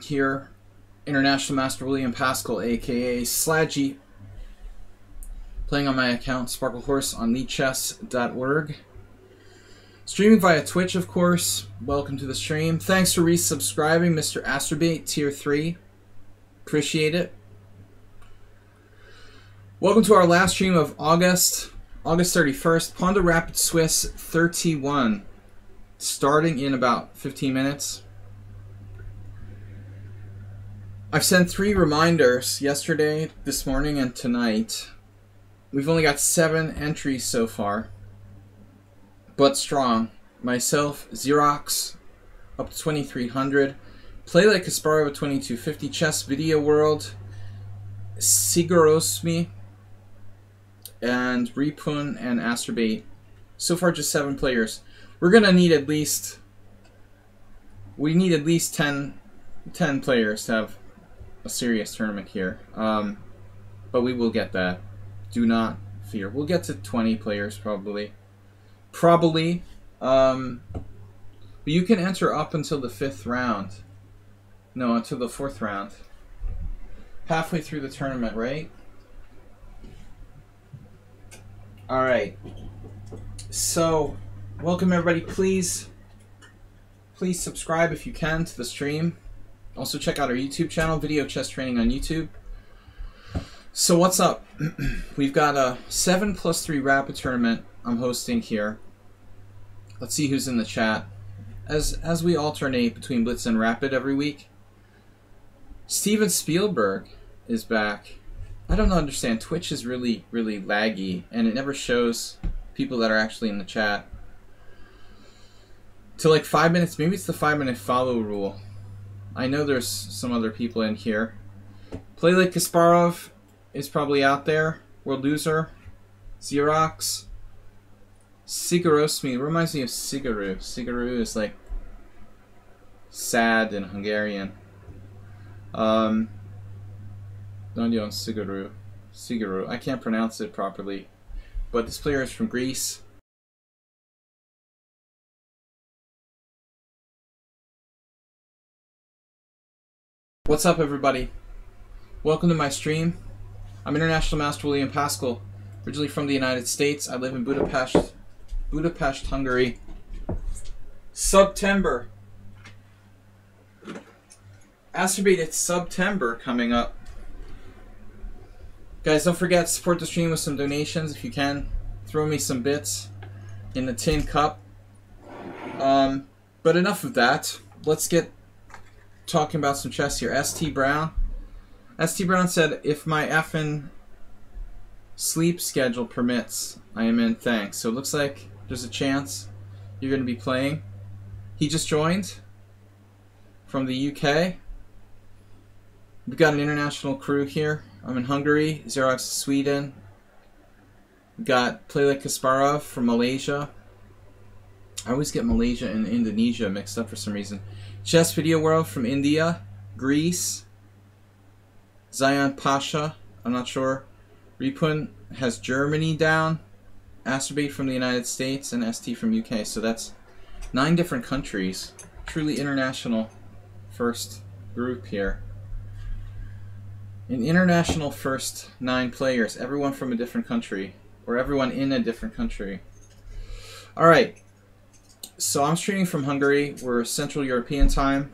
here, International Master William Pascal, aka Sladgie, playing on my account Sparklehorse on Lichess.org. Streaming via Twitch, of course. Welcome to the stream. Thanks for resubscribing, Mr. Astrobate, Tier 3. Appreciate it. Welcome to our last stream of August 31st. Pawnda Rapid Swiss 31. Starting in about 15 minutes. I've sent 3 reminders yesterday, this morning, and tonight. We've only got 7 entries so far, but strong. Myself, Xerox, up to 2300. Play Like Kasparov at 2250. Chess Video World, Sigurosmi, and Ripun and Astrobate. So far, just 7 players. We're gonna need at least. We need at least 10 players to have a serious tournament here. But we will get that. Do not fear. We'll get to 20 players probably. But you can enter up until the 5th round. No, until the 4th round. Halfway through the tournament, right? Alright. So, welcome everybody. Please subscribe if you can to the stream. Also check out our YouTube channel, Video Chess Training on YouTube. So what's up? We've got a 7+3 Rapid tournament I'm hosting here. Let's see who's in the chat. As we alternate between Blitz and Rapid every week. Steven Spielberg is back. I don't understand. Twitch is really, really laggy, and it never shows people that are actually in the chat. To like 5 minutes, maybe it's the 5-minute follow rule. I know there's some other people in here. Play Like Kasparov is probably out there. World Loser. Xerox. Sigurosmi. Reminds me of Siguru. Siguru is like sad in Hungarian. Donjon Siguru. Siguru. I can't pronounce it properly. But this player is from Greece. What's up, everybody? Welcome to my stream. I'm International Master William Pascal, originally from the United States. I live in Budapest, Hungary. September. Astrobate, it's September coming up. Guys, don't forget to support the stream with some donations if you can. Throw me some bits in the tin cup. But enough of that. Let's get talking about some chess here. ST Brown. ST Brown said, if my effing sleep schedule permits, I am in. Thanks. So it looks like there's a chance you're going to be playing. He just joined from the UK. We've got an international crew here. I'm in Hungary. Xerox, Sweden. We've got Play Like Kasparov from Malaysia. I always get Malaysia and Indonesia mixed up for some reason. Chess Video World from India. Greece. Zion Pasha. I'm not sure. Ripun has Germany down. Astrobate from the United States. And ST from UK. So that's 9 different countries. Truly international first group here. An international first 9 players. Everyone from a different country. Or everyone in a different country. Alright. So I'm streaming from Hungary. We're Central European time.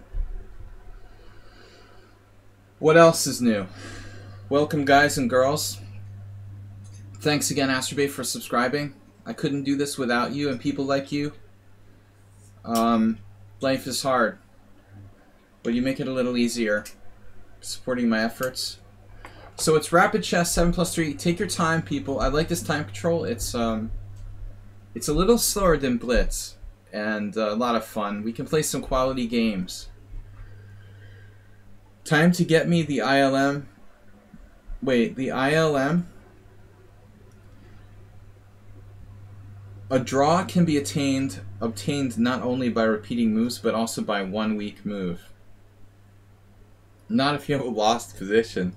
What else is new? Welcome, guys and girls. Thanks again, Astrobate, for subscribing. I couldn't do this without you and people like you. Life is hard, but you make it a little easier supporting my efforts. So it's Rapid Chess 7+3. Take your time, people. I like this time control. It's a little slower than Blitz. And a lot of fun. We can play some quality games. Time to get me the ILM. Wait, the ILM? A draw can be obtained not only by repeating moves, but also by one weak move. Not if you have a lost position.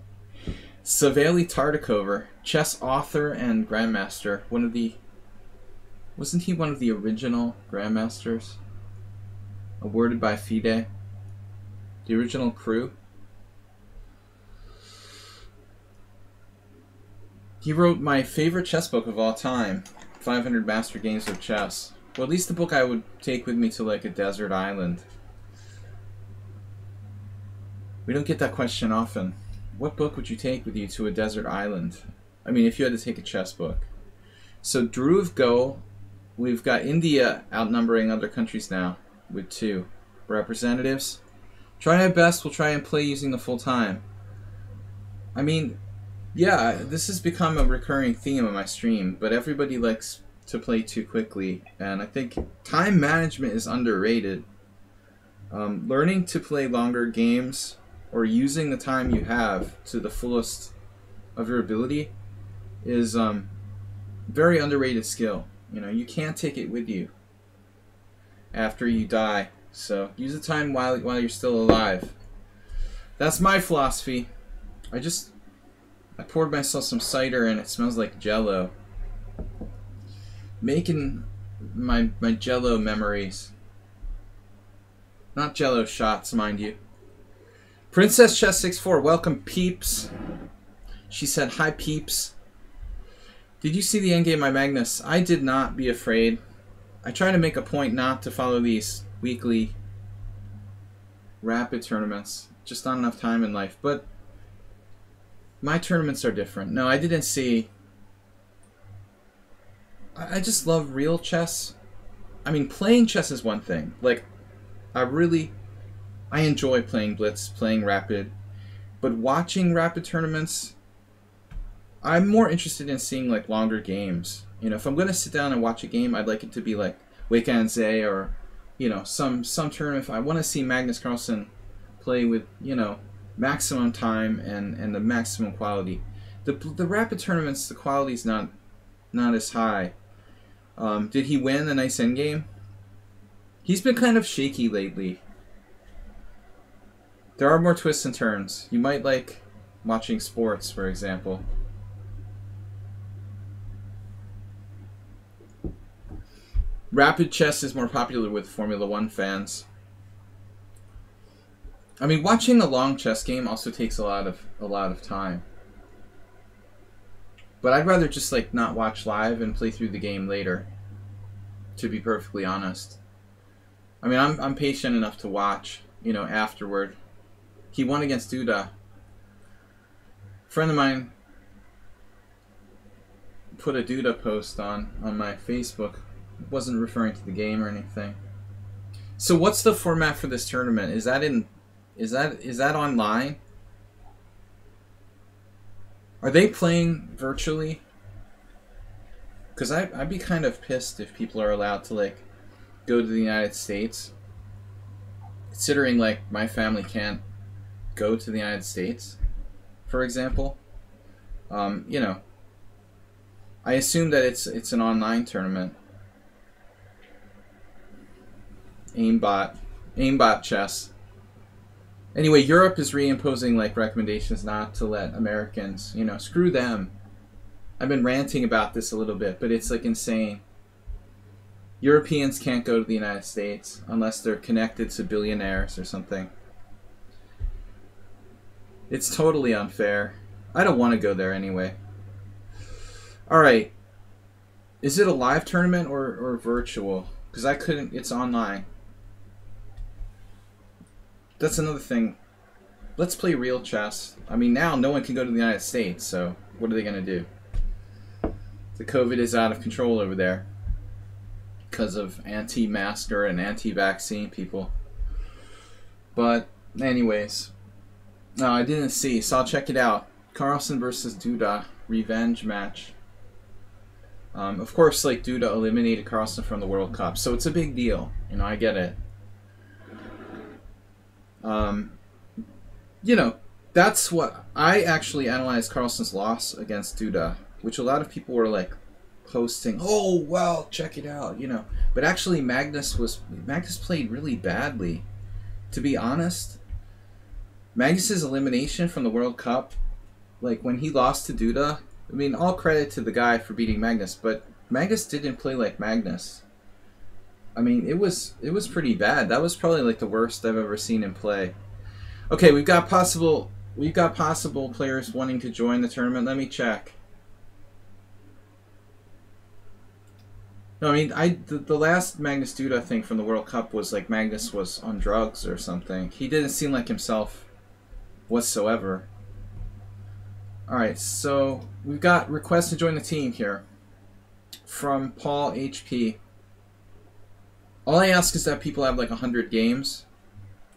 Savely Tartakover, chess author and grandmaster. Wasn't he one of the original grandmasters? Awarded by FIDE. The original crew. He wrote my favorite chess book of all time, 500 Master Games of Chess. Well, at least the book I would take with me to like a desert island. We don't get that question often. What book would you take with you to a desert island? I mean, if you had to take a chess book. So Dhruv Go, we've got India outnumbering other countries now with 2 representatives. Try our best, we'll try and play using the full time. I mean, yeah, this has become a recurring theme on my stream, but everybody likes to play too quickly, and I think time management is underrated. Learning to play longer games or using the time you have to the fullest of your ability is very underrated skill. You know, you can't take it with you after you die, so use the time while you're still alive. That's my philosophy. I poured myself some cider and it smells like Jell-O. Making my Jell-O memories. Not Jell-O shots, mind you. Princess Chess 64, welcome peeps. She said, hi peeps. Did you see the endgame by Magnus? I did not, be afraid. I try to make a point not to follow these weekly rapid tournaments. Just not enough time in life, but my tournaments are different. No, I didn't see. I just love real chess. I mean, playing chess is one thing. Like, I enjoy playing Blitz, playing Rapid. But watching Rapid tournaments, I'm more interested in seeing, like, longer games. You know, if I'm going to sit down and watch a game, I'd like it to be, like, Weekendse or, you know, some tournament. If I want to see Magnus Carlsen play with, you know, maximum time and the maximum quality. The Rapid tournaments, the quality's not as high. Did he win a nice endgame? He's been kind of shaky lately. There are more twists and turns. You might like watching sports, for example. Rapid chess is more popular with Formula 1 fans. I mean, watching a long chess game also takes a lot of time. But I'd rather just like not watch live and play through the game later. To be perfectly honest. I mean, I'm patient enough to watch, you know, afterward. He won against Duda. A friend of mine put a Duda post on my Facebook. Wasn't referring to the game or anything. So what's the format for this tournament? Is that online? Are they playing virtually? Because I'd be kind of pissed if people are allowed to like go to the United States. Considering like my family can't go to the United States, for example. You know, I assume that it's an online tournament. Aimbot chess. Anyway, Europe is reimposing like recommendations not to let Americans, you know, screw them. I've been ranting about this a little bit, but it's like insane. Europeans can't go to the United States unless they're connected to billionaires or something. It's totally unfair. I don't want to go there anyway. Alright. Is it a live tournament or virtual? Because I couldn't, it's online. That's another thing. Let's play real chess. I mean, now no one can go to the United States, so what are they going to do? The COVID is out of control over there because of anti-masker and anti-vaccine people. But anyways, no, I didn't see, so I'll check it out. Carlsen versus Duda revenge match. Of course, like Duda eliminated Carlsen from the World Cup, so it's a big deal. You know, I get it. You know, that's what I actually analyzed Carlsen's loss against Duda, which a lot of people were like posting, oh well, check it out, you know. But actually Magnus played really badly. To be honest, Magnus's elimination from the World Cup, like when he lost to Duda, I mean, all credit to the guy for beating Magnus, but Magnus didn't play like Magnus. I mean, it was pretty bad. That was probably like the worst I've ever seen him play. Okay, we've got possible players wanting to join the tournament. Let me check. No, I mean, the last Magnus dude I think from the World Cup was like Magnus was on drugs or something. He didn't seem like himself whatsoever. All right, so we've got requests to join the team here from Paul HP. All I ask is that people have like 100 games.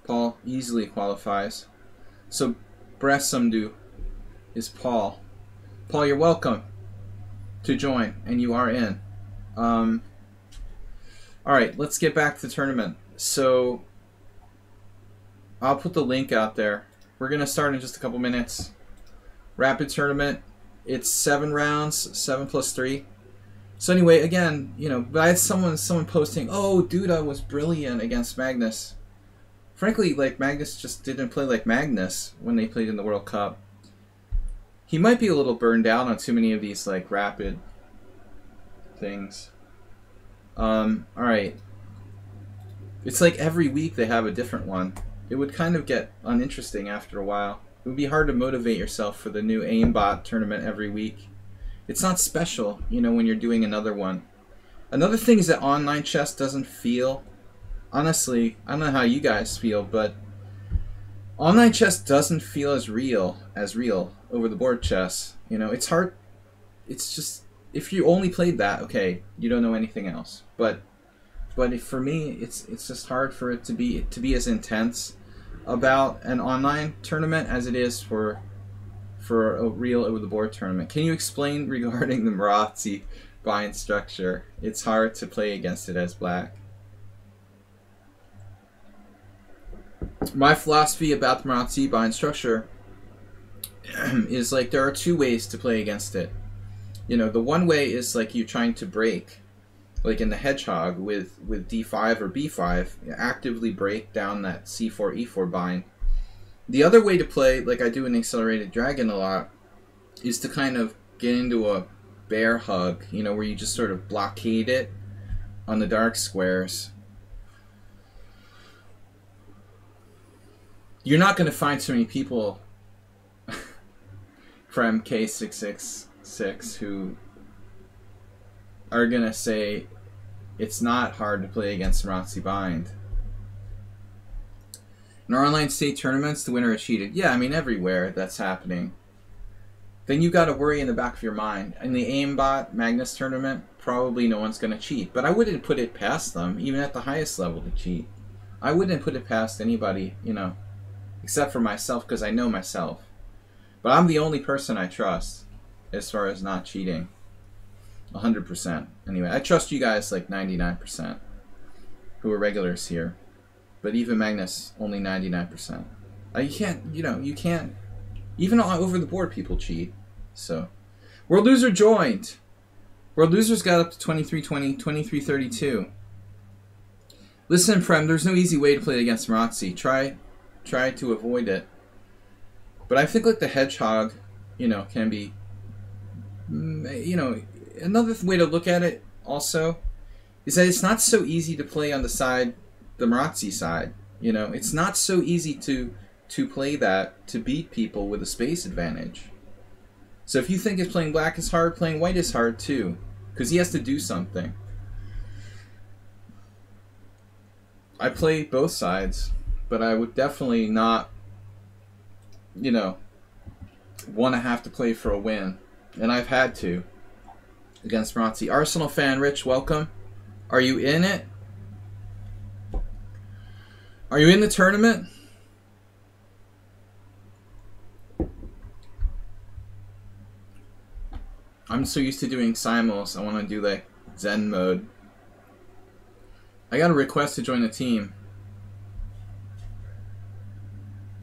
Paul easily qualifies. So Bressamdu is Paul. Paul, you're welcome to join, and you are in. All right, let's get back to the tournament. So I'll put the link out there. We're gonna start in just a couple minutes. Rapid tournament. It's 7 rounds, 7 plus 3. So anyway, again, you know, I had someone posting, "Oh, Duda was brilliant against Magnus." Frankly, like Magnus just didn't play like Magnus when they played in the World Cup. He might be a little burned out on too many of these like rapid things. All right. It's like every week they have a different one. It would kind of get uninteresting after a while. It would be hard to motivate yourself for the new aimbot tournament every week. It's not special, you know, when you're doing another one. Another thing is that online chess doesn't feel... Honestly, I don't know how you guys feel, but online chess doesn't feel as real over the board chess. You know, it's hard. It's just, if you only played that, okay, you don't know anything else. But for me, it's just hard for it to be as intense about an online tournament as it is for a real over the board tournament. Can you explain regarding the Marazzi bind structure? It's hard to play against it as black. My philosophy about the Marazzi bind structure is like there are two ways to play against it. You know, the one way is like you trying to break, like in the hedgehog with d5 or b5, actively break down that c4 e4 bind. The other way to play, like I do in Accelerated Dragon a lot, is to kind of get into a bear hug, you know, where you just sort of blockade it on the dark squares. You're not going to find too many people from K666 who are going to say it's not hard to play against Marazzi bind. In our online state tournaments, the winner is cheated. Yeah, I mean, everywhere that's happening. Then you got to worry in the back of your mind. In the aimbot Magnus tournament, probably no one's going to cheat. But I wouldn't put it past them, even at the highest level, to cheat. I wouldn't put it past anybody, you know, except for myself, because I know myself. But I'm the only person I trust as far as not cheating. 100%. Anyway, I trust you guys like 99% who are regulars here. But even Magnus, only 99%. You can't, you know, you can't. Even all over the board, people cheat. So, World Loser joined. World Losers got up to 2320, 2332. Listen, Prem, there's no easy way to play against Marazzi. Try to avoid it. But I think like the hedgehog, you know, can be, you know, another way to look at it also is that it's not so easy to play on the side, the Marazzi side. You know, it's not so easy to play that, to beat people with a space advantage. So if you think it's playing black is hard, playing white is hard too, because he has to do something. I play both sides, but I would definitely not, you know, want to have to play for a win. And I've had to against Marazzi. Arsenal fan Rich, welcome. Are you in it? Are you in the tournament? I'm so used to doing simuls. I want to do like Zen mode. I got a request to join the team.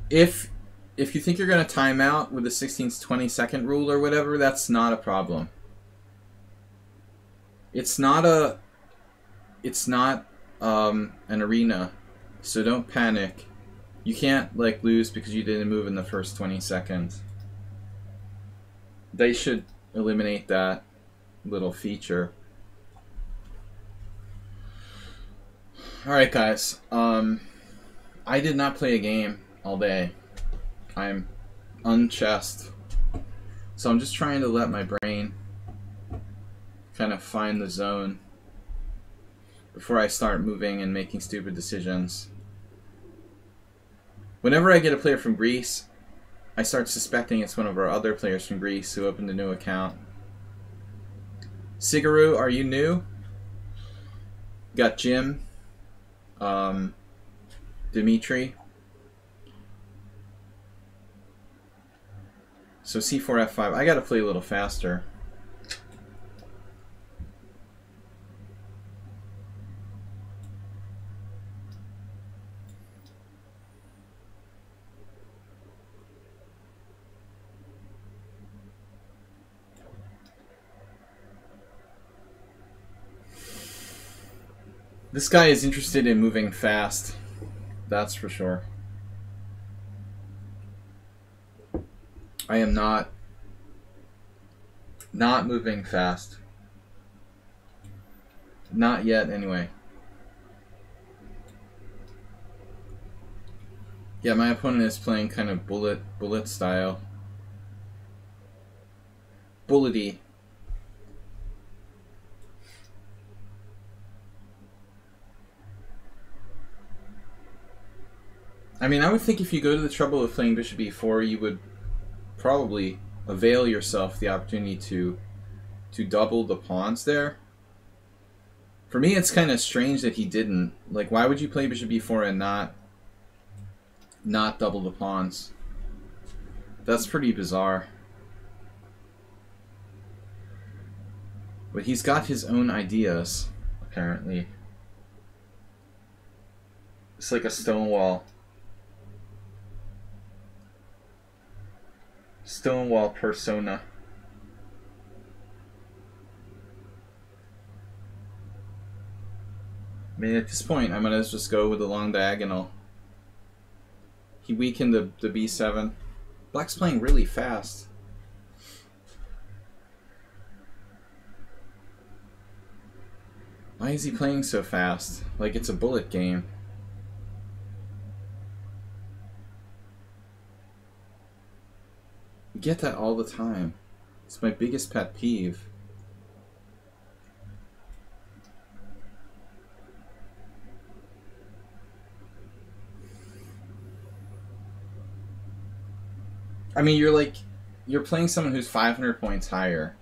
If you think you're going to time out with the 16-20 rule or whatever, that's not a problem. It's not an arena, so don't panic. You can't like lose because you didn't move in the first 20 seconds. They should eliminate that little feature. Alright guys, I did not play a game all day. I'm unchessed. So I'm just trying to let my brain kind of find the zone before I start moving and making stupid decisions. Whenever I get a player from Greece, I start suspecting it's one of our other players from Greece who opened a new account. Sigaru, are you new? Got Jim, Dimitri. So c4, f5. I gotta play a little faster. This guy is interested in moving fast. That's for sure. I am not moving fast. Not yet, anyway. Yeah, my opponent is playing kind of bullet style. Bullety. I mean, I would think if you go to the trouble of playing bishop e4, you would probably avail yourself the opportunity to double the pawns there. For me, it's kind of strange that he didn't. Like, why would you play bishop e4 and not double the pawns? That's pretty bizarre. But he's got his own ideas, apparently. It's like a Stonewall. Stonewall persona. I mean, at this point, I might as well just go with the long diagonal. He weakened the b7. Black's playing really fast. Why is he playing so fast? Like it's a bullet game. I get that all the time. It's my biggest pet peeve. I mean, you're playing someone who's 500 points higher.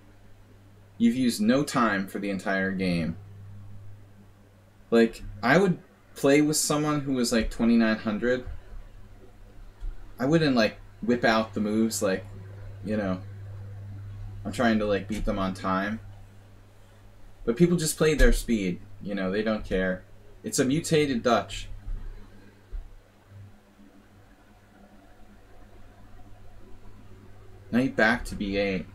You've used no time for the entire game. Like, I would play with someone who was like 2,900. I wouldn't like whip out the moves like, you know, I'm trying to like beat them on time. But people just play their speed, you know, they don't care. It's a mutated Dutch. Knight back to b8.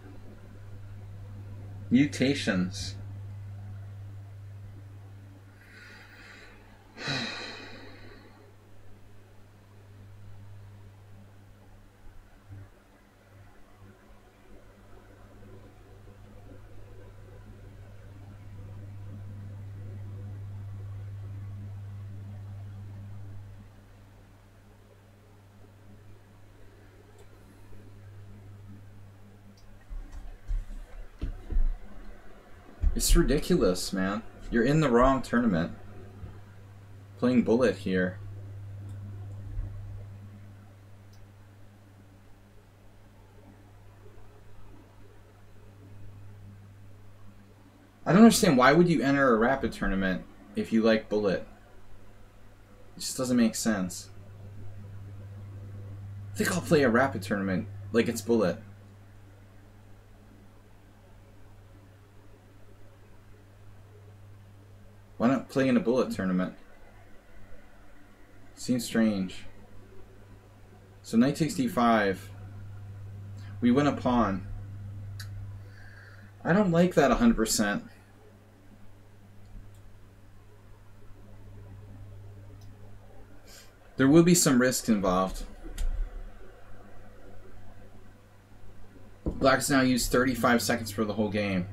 Mutations. It's ridiculous, man. You're in the wrong tournament. Playing bullet here. I don't understand, why would you enter a rapid tournament if you like bullet? It just doesn't make sense. I think I'll play a rapid tournament like it's bullet. Why not play in a bullet tournament? Seems strange. So knight takes d5. We win a pawn. I don't like that 100%. There will be some risk involved. Black's now used 35 seconds for the whole game.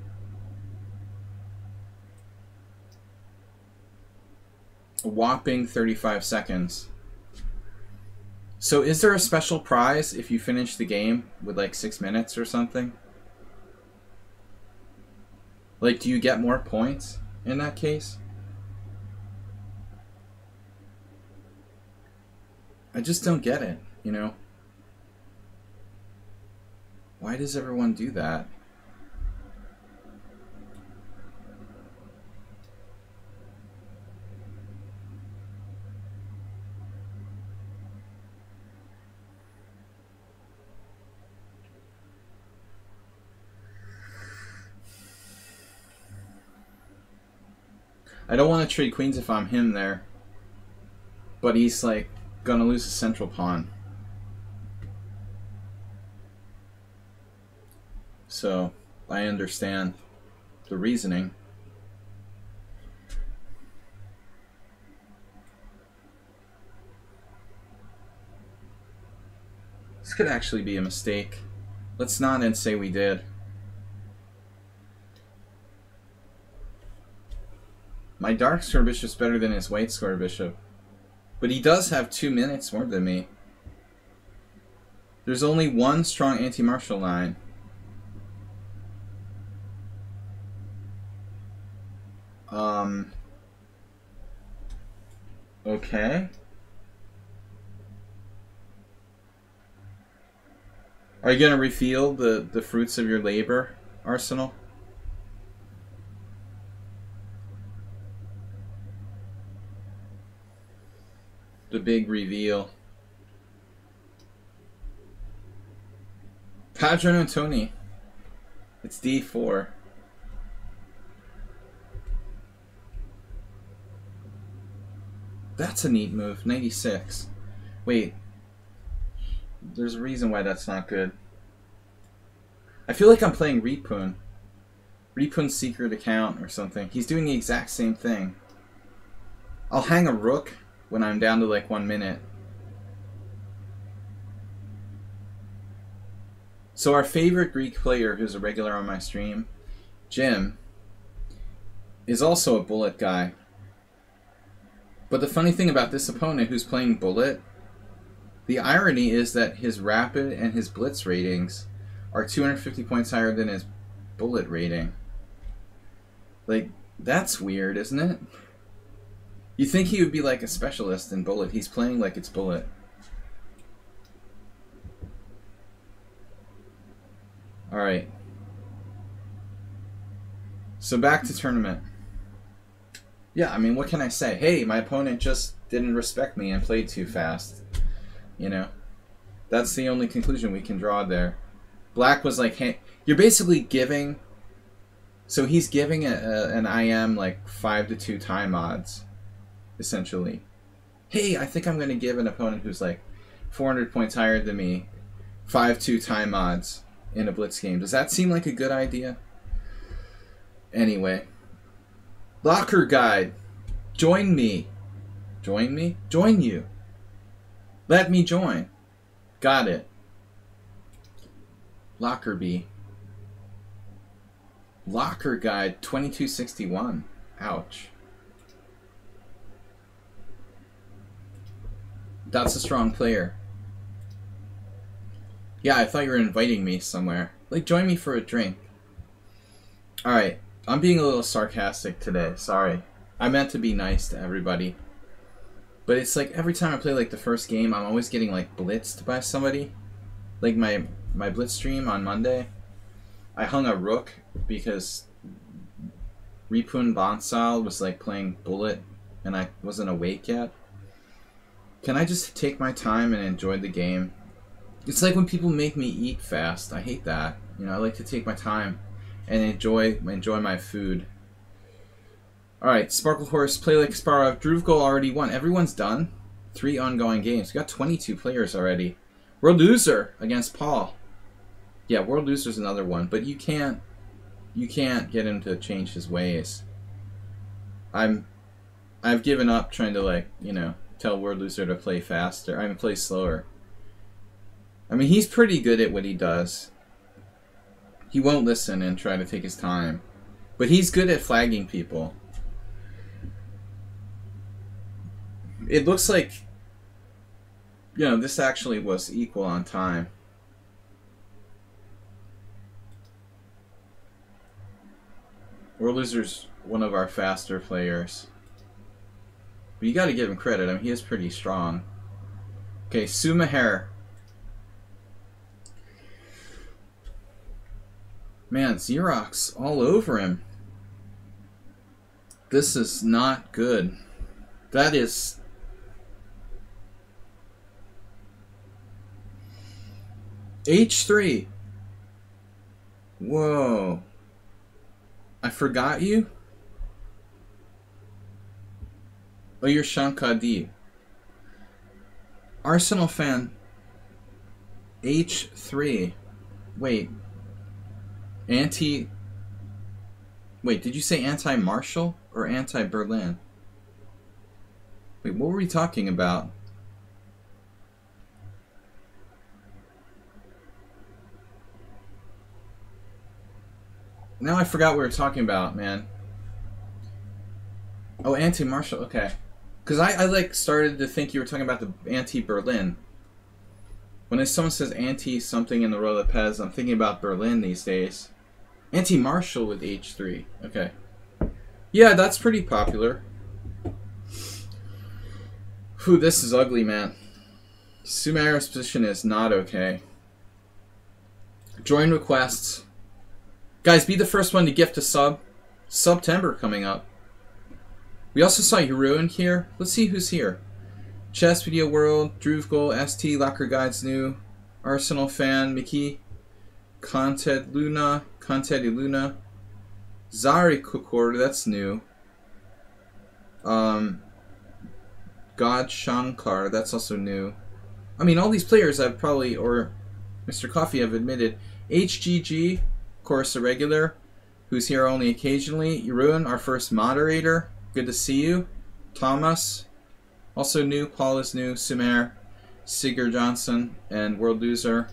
A whopping 35 seconds. So is there a special prize if you finish the game with like 6 minutes or something? Like, do you get more points in that case? I just don't get it, you know? Why does everyone do that? I don't want to trade queens if I'm him there. But he's like gonna lose a central pawn. So I understand the reasoning. This could actually be a mistake. Let's not and say we did. My dark square bishop's better than his white square bishop. But he does have 2 minutes more than me. There's only one strong anti-martial line. Okay. Are you going to reveal the fruits of your labor, Arsenal? The big reveal. Padron and Tony. It's D4. That's a neat move. 96. Wait. There's a reason why that's not good. I feel like I'm playing Ripun. Ripun's secret account or something. He's doing the exact same thing. I'll hang a rook when I'm down to like 1 minute. So our favorite Greek player, who's a regular on my stream, Jim, is also a bullet guy. But the funny thing about this opponent who's playing bullet, the irony is that his rapid and his blitz ratings are 250 points higher than his bullet rating. Like, that's weird, isn't it? You think he would be like a specialist in bullet. He's playing like it's bullet. Alright. So back to tournament. Yeah, I mean, what can I say? Hey, my opponent just didn't respect me and played too fast. You know? That's the only conclusion we can draw there. Black was like, hey, you're basically giving... So he's giving an IM like 5-2 time odds, essentially. Hey, I think I'm going to give an opponent who's like 400 points higher than me 5-2 time odds in a blitz game. Does that seem like a good idea? Anyway. Locker guide. Join me. Join me? Join you. Let me join. Got it. Lockerbie. Locker guide 2261. Ouch. That's a strong player. Yeah, I thought you were inviting me somewhere. Like, join me for a drink. Alright, I'm being a little sarcastic today. Sorry. I meant to be nice to everybody. But it's like, every time I play, like, the first game, I'm always getting, like, blitzed by somebody. Like, my blitz stream on Monday, I hung a rook because Ripun Bonsal was, like, playing bullet, and I wasn't awake yet. Can I just take my time and enjoy the game? It's like when people make me eat fast. I hate that. You know, I like to take my time and enjoy my food. Alright, Sparkle Horse, play like Kasparov. Druvko already won. Everyone's done. 3 ongoing games. We got 22 players already. World Loser against Paul. Yeah, World Loser's another one, but you can't get him to change his ways. I've given up trying to, like, you know, tell World Loser to play faster. I mean, play slower. I mean, he's pretty good at what he does. He won't listen and try to take his time. But he's good at flagging people. It looks like You know, this actually was equal on time. World Loser's one of our faster players. But you gotta give him credit. I mean, he is pretty strong. Okay, Sumaher. Man, Xerox all over him. This is not good. That is... H3. Whoa. I forgot you? Oh, you're Shankadi. Arsenal fan. H3. Wait. Wait, did you say anti-Marshall or anti-Berlin? Wait, what were we talking about? Now I forgot what we were talking about, man. Oh, anti-Marshall, okay. Because I like started to think you were talking about the anti-Berlin. When someone says anti-something in the Royal Pez, I'm thinking about Berlin these days. Anti-Marshall with H3. Okay. Yeah, that's pretty popular. Whew, this is ugly, man. Sumaira's position is not okay. Join requests. Guys, be the first one to gift a sub. September coming up. We also saw Heroin here. Let's see who's here. Chess Video World, Druvgol, ST, Locker Guides New, Arsenal Fan, Mickey, Conted Luna, Zari Kokor, that's new. God Shankar, that's also new. I mean, all these players I've probably, or Mr. Coffee have admitted. HGG, of course, a regular, who's here only occasionally. Jeroen, our first moderator, good to see you. Thomas, also new. Paul is new. Sumer, Sigurd Johnson, and World Loser.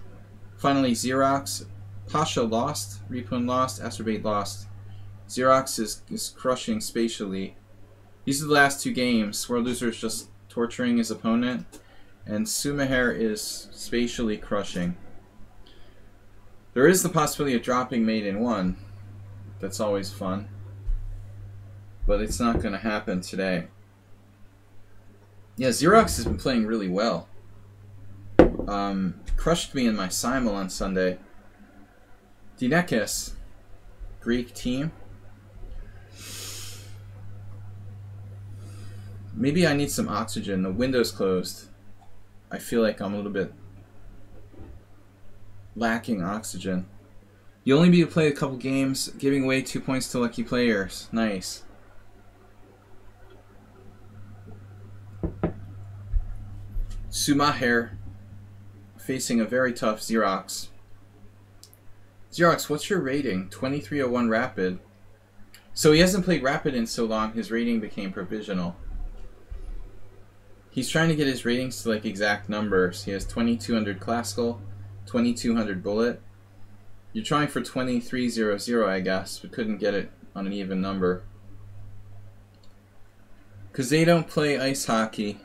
Finally, Xerox. Pasha lost. Repun lost. Astrobate lost. Xerox is crushing spatially. These are the last two games. World Loser is just torturing his opponent. And Sumaher is spatially crushing. There is the possibility of dropping mate in one. That's always fun. But it's not going to happen today. Yeah, Xerox has been playing really well. Crushed me in my Simul on Sunday. Dinekis, Greek team. Maybe I need some oxygen. The window's closed. I feel like I'm a little bit lacking oxygen. You only need to play a couple games, giving away 2 points to lucky players. Nice. Sumaher facing a very tough Xerox. Xerox, what's your rating? 2301 Rapid. So he hasn't played Rapid in so long, his rating became provisional. He's trying to get his ratings to like exact numbers. He has 2200 Classical, 2200 Bullet. You're trying for 2300, I guess, but couldn't get it on an even number. Because they don't play ice hockey.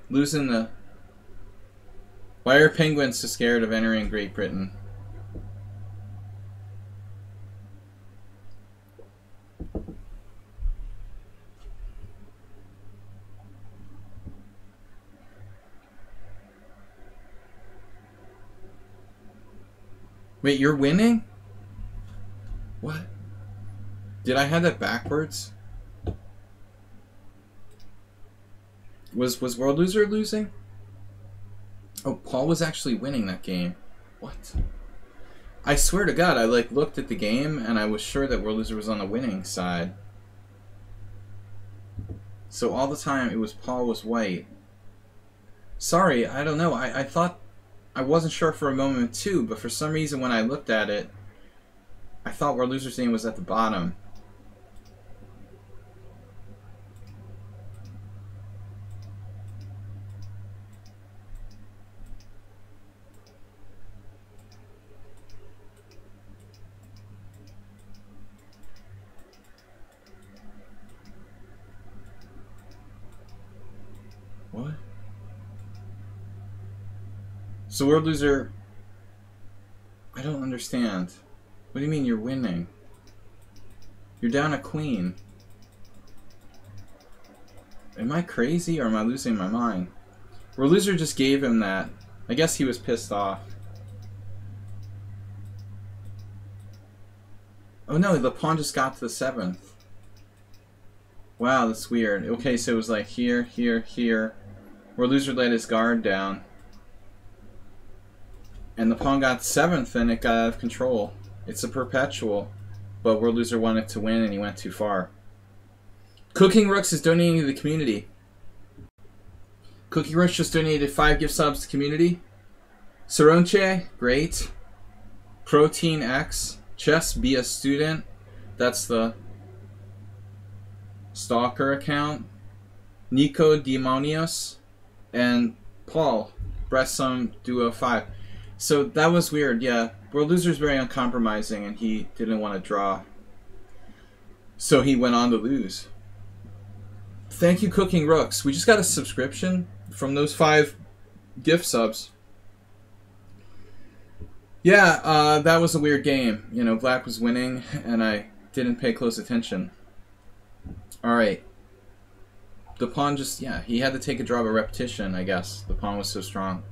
Losing the... Why are penguins so scared of entering Great Britain? Wait, you're winning? What? Did I have that backwards? Was World Loser losing? Oh, Paul was actually winning that game. What? I swear to God, I like looked at the game and I was sure that World Loser was on the winning side. So all the time it was Paul was white. Sorry, I don't know. I thought... I wasn't sure for a moment too, but for some reason when I looked at it, I thought World Loser's name was at the bottom. What? So World Loser, I don't understand. What do you mean you're winning? You're down a queen. Am I crazy or am I losing my mind? World Loser just gave him that. I guess he was pissed off. Oh no, the pawn just got to the 7th. Wow, that's weird. Okay, so it was like here, here, here. World Loser let his guard down. And the pawn got 7th and it got out of control. It's a perpetual. But World Loser wanted to win and he went too far. Cooking Rooks is donating to the community. Cooking Rooks just donated 5 gift subs to the community. Saronche, great. Protein X. Chess, be a student. That's the stalker account. Nico Demonios. And Paul, Bresson Duo 5. So that was weird, yeah. World Loser's very uncompromising and he didn't want to draw. So he went on to lose. Thank you, Cooking Rooks. We just got a subscription from those 5 gift subs. Yeah, that was a weird game. You know, Black was winning and I didn't pay close attention. Alright. The pawn just, yeah, he had to take a draw by repetition, I guess. The pawn was so strong.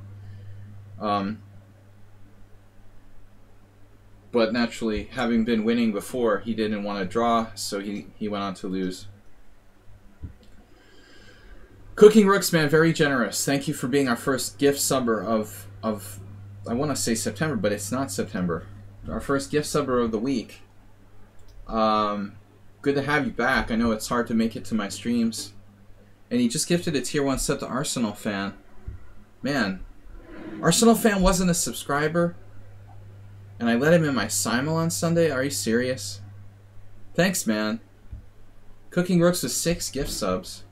But naturally, having been winning before, he didn't want to draw, so he went on to lose. Cooking Rooks, man, very generous. Thank you for being our first gift subber of I want to say September, but it's not September. Our first gift subber of the week. Good to have you back. I know it's hard to make it to my streams. And he just gifted a tier 1 sub to Arsenal Fan. Man, Arsenal Fan wasn't a subscriber. And I let him in my simul on Sunday? Are you serious? Thanks, man. Cooking Rooks with 6 gift subs.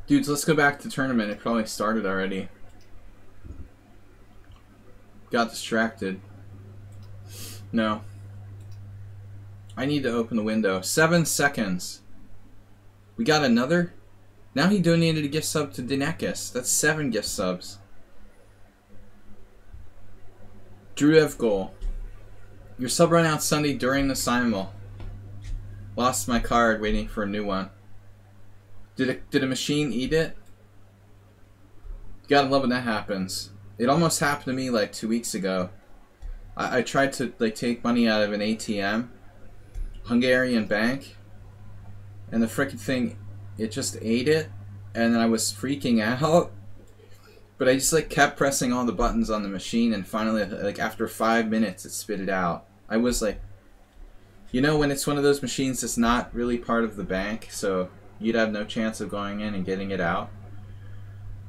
Dudes, let's go back to the tournament. It probably started already. Got distracted. No. I need to open the window. 7 seconds. We got another? Now he donated a gift sub to Dinekis. That's 7 gift subs. Druev goal. Your sub ran out Sunday during the simul. Lost my card waiting for a new one. Did a machine eat it? You gotta love when that happens. It almost happened to me like 2 weeks ago. I tried to like take money out of an ATM, Hungarian bank, and the frickin' thing, it just ate it, and then I was freaking out. But I just like kept pressing all the buttons on the machine, and finally, like after 5 minutes, it spit it out. I was like, you know, when it's one of those machines that's not really part of the bank, so you'd have no chance of going in and getting it out.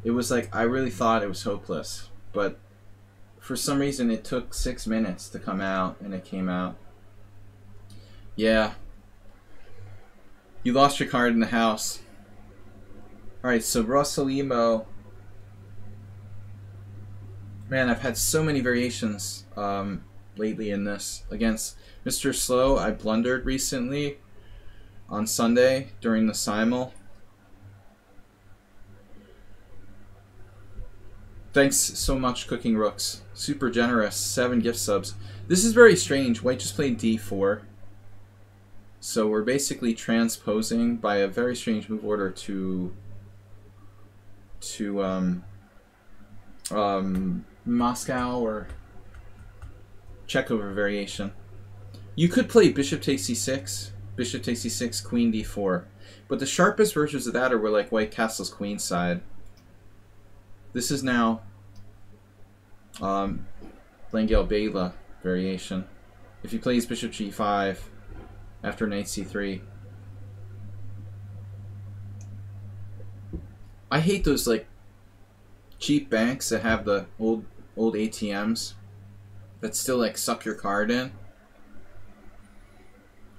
It was like, I really thought it was hopeless, but for some reason it took 6 minutes to come out, and it came out. Yeah. You lost your card in the house. Alright, so Rosalimo. Man, I've had so many variations lately in this. Against Mr. Slow, I blundered recently on Sunday during the simul. Thanks so much, Cooking Rooks. Super generous. 7 gift subs. This is very strange. White just played d4. So we're basically transposing by a very strange move order to Moscow or Checover variation. You could play bishop takes c6, bishop takes c6, queen d4. But the sharpest versions of that are where like white castles queenside. This is now Langale Bela variation. If he plays bishop g5 after knight c3. I hate those like cheap banks that have the old ATMs that still like suck your card in.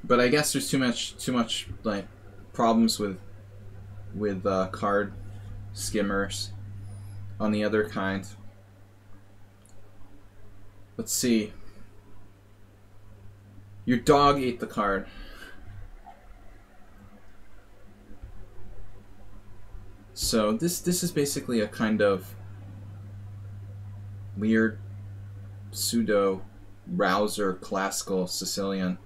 But I guess there's too much like problems with card skimmers on the other kind. Let's see. Your dog ate the card. So this is basically a kind of weird pseudo rouser classical Sicilian.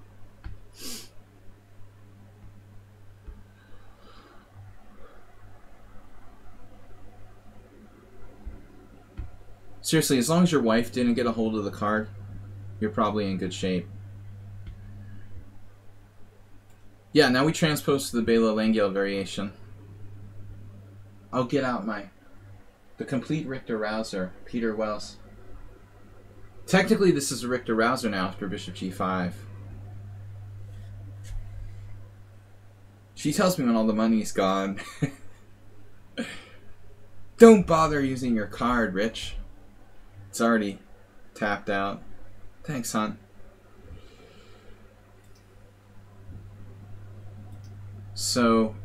Seriously, as long as your wife didn't get a hold of the card, you're probably in good shape. Yeah, now we transpose to the Bela Langale variation. I'll get out the complete Richter Rouser, Peter Wells. Technically, this is a Richter Rouser now after Bishop G5. She tells me when all the money's gone. Don't bother using your card, Rich. It's already tapped out. Thanks, hon. So,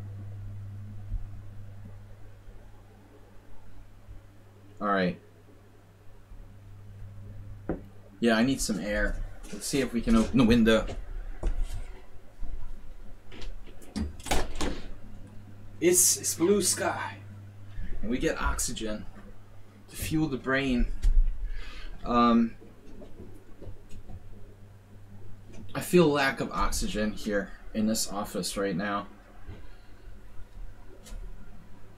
alright. Yeah, I need some air. Let's see if we can open the window. It's blue sky. And we get oxygen to fuel the brain. I feel a lack of oxygen here in this office right now.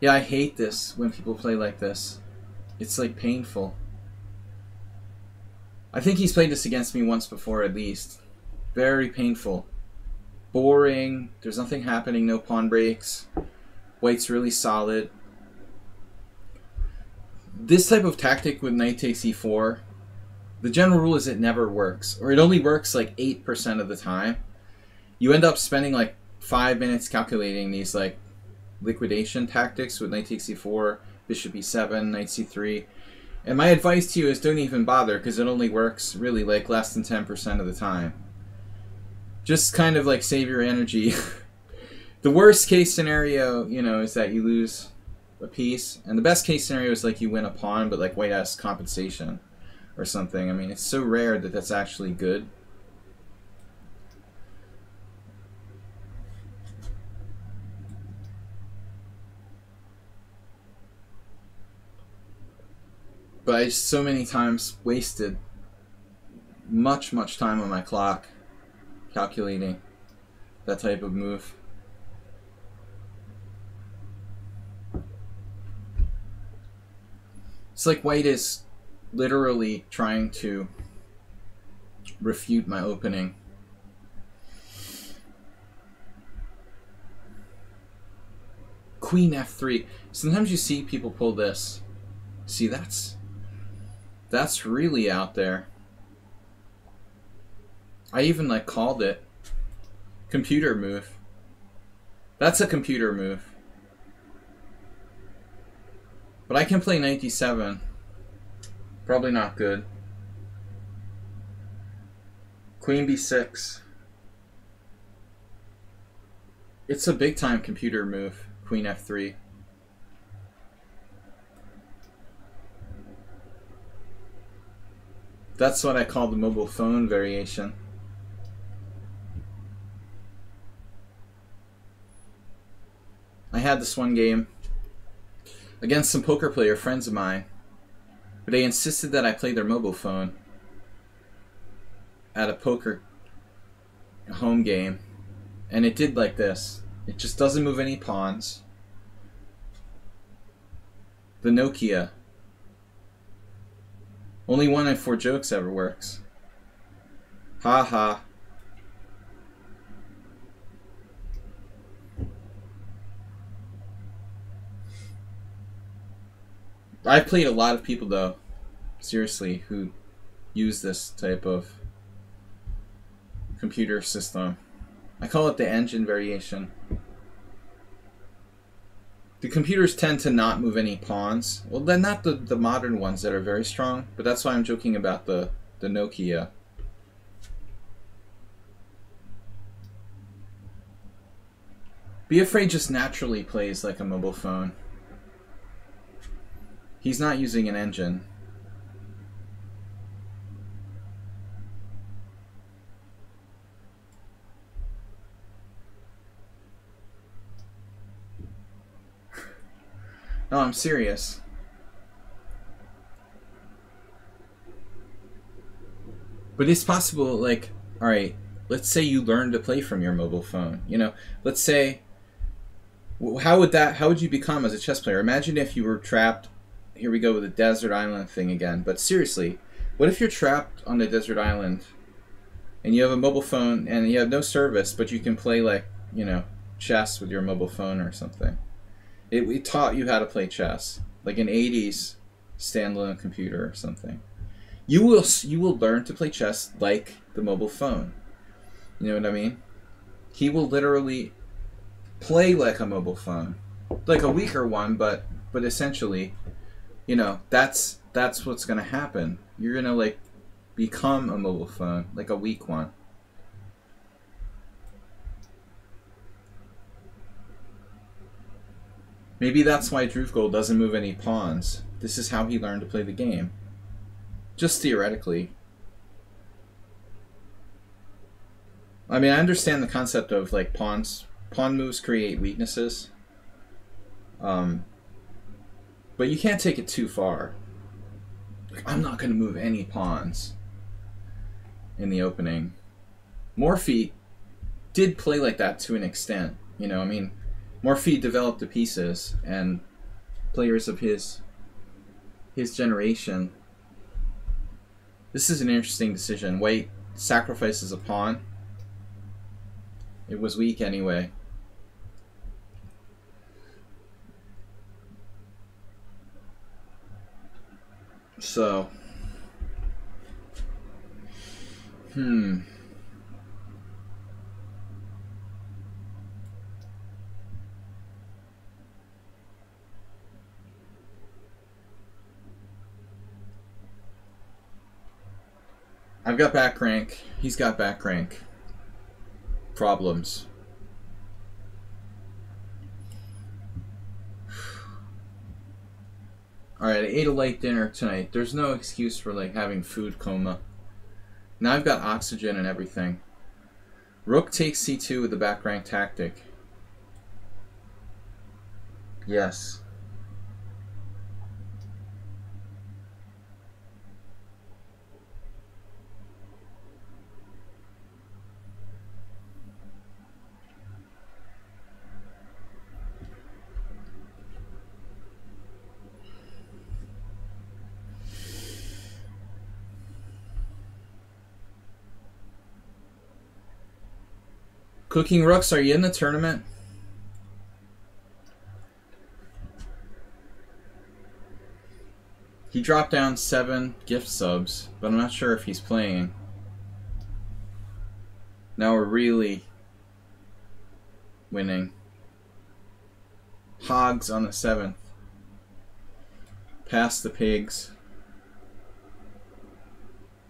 Yeah, I hate this when people play like this. It's like painful. I think he's played this against me once before at least. Very painful. Boring. There's nothing happening. No pawn breaks. White's really solid. This type of tactic with knight takes e4, the general rule is it never works. Or it only works like 8% of the time. You end up spending like 5 minutes calculating these like liquidation tactics with knight takes e4, bishop e7, knight c3. And my advice to you is don't even bother because it only works really like less than 10% of the time. Just kind of like save your energy. The worst case scenario, you know, is that you lose a piece. And the best case scenario is like you win a pawn, but like white has compensation or something. I mean, it's so rare that that's actually good. But I just so many times wasted much time on my clock calculating that type of move. It's like white is literally trying to refute my opening. Queen f3. Sometimes you see people pull this. See, that's really out there. I even like called it computer move. That's a computer move. But I can play knight d7. Probably not good. Queen b6. It's a big time computer move. Queen f3. That's what I call the mobile phone variation. I had this one game against some poker player friends of mine, but they insisted that I play their mobile phone at a poker home game, and it did like this. It just doesn't move any pawns. The Nokia. Only 1 in 4 jokes ever works. Ha ha. I've played a lot of people though, seriously, who use this type of computer system. I call it the engine variation. The computers tend to not move any pawns. Well, then not the modern ones that are very strong, but that's why I'm joking about the Nokia. Be Afraid just naturally plays like a mobile phone. He's not using an engine. No, I'm serious. But it's possible, like, alright, let's say you learn to play from your mobile phone. You know, let's say, how would you become as a chess player? Imagine if you were trapped, here we go with the desert island thing again, but seriously, what if you're trapped on the desert island and you have a mobile phone and you have no service, but you can play, like, you know, chess with your mobile phone or something? It taught you how to play chess, like an 80s standalone computer or something. You will learn to play chess like the mobile phone. You know what I mean? He will literally play like a mobile phone, like a weaker one, but essentially, you know, that's what's gonna happen. You're gonna like become a mobile phone, like a weak one. Maybe that's why Drufgold doesn't move any pawns. This is how he learned to play the game. Just theoretically. I mean, I understand the concept of like pawn moves create weaknesses. But you can't take it too far. Like, I'm not going to move any pawns in the opening. Morphy did play like that to an extent. You know, I mean, Morphy developed the pieces, and players of his generation. This is an interesting decision. White sacrifices a pawn. It was weak anyway. So, I've got back rank. He's got back rank. Problems. Alright, I ate a light dinner tonight. There's no excuse for like having food coma. Now I've got oxygen and everything. Rook takes c2 with the back rank tactic. Yes. Cooking Rooks, are you in the tournament? He dropped down 7 gift subs, but I'm not sure if he's playing. Now we're really winning. Hogs on the 7th. Past the pigs.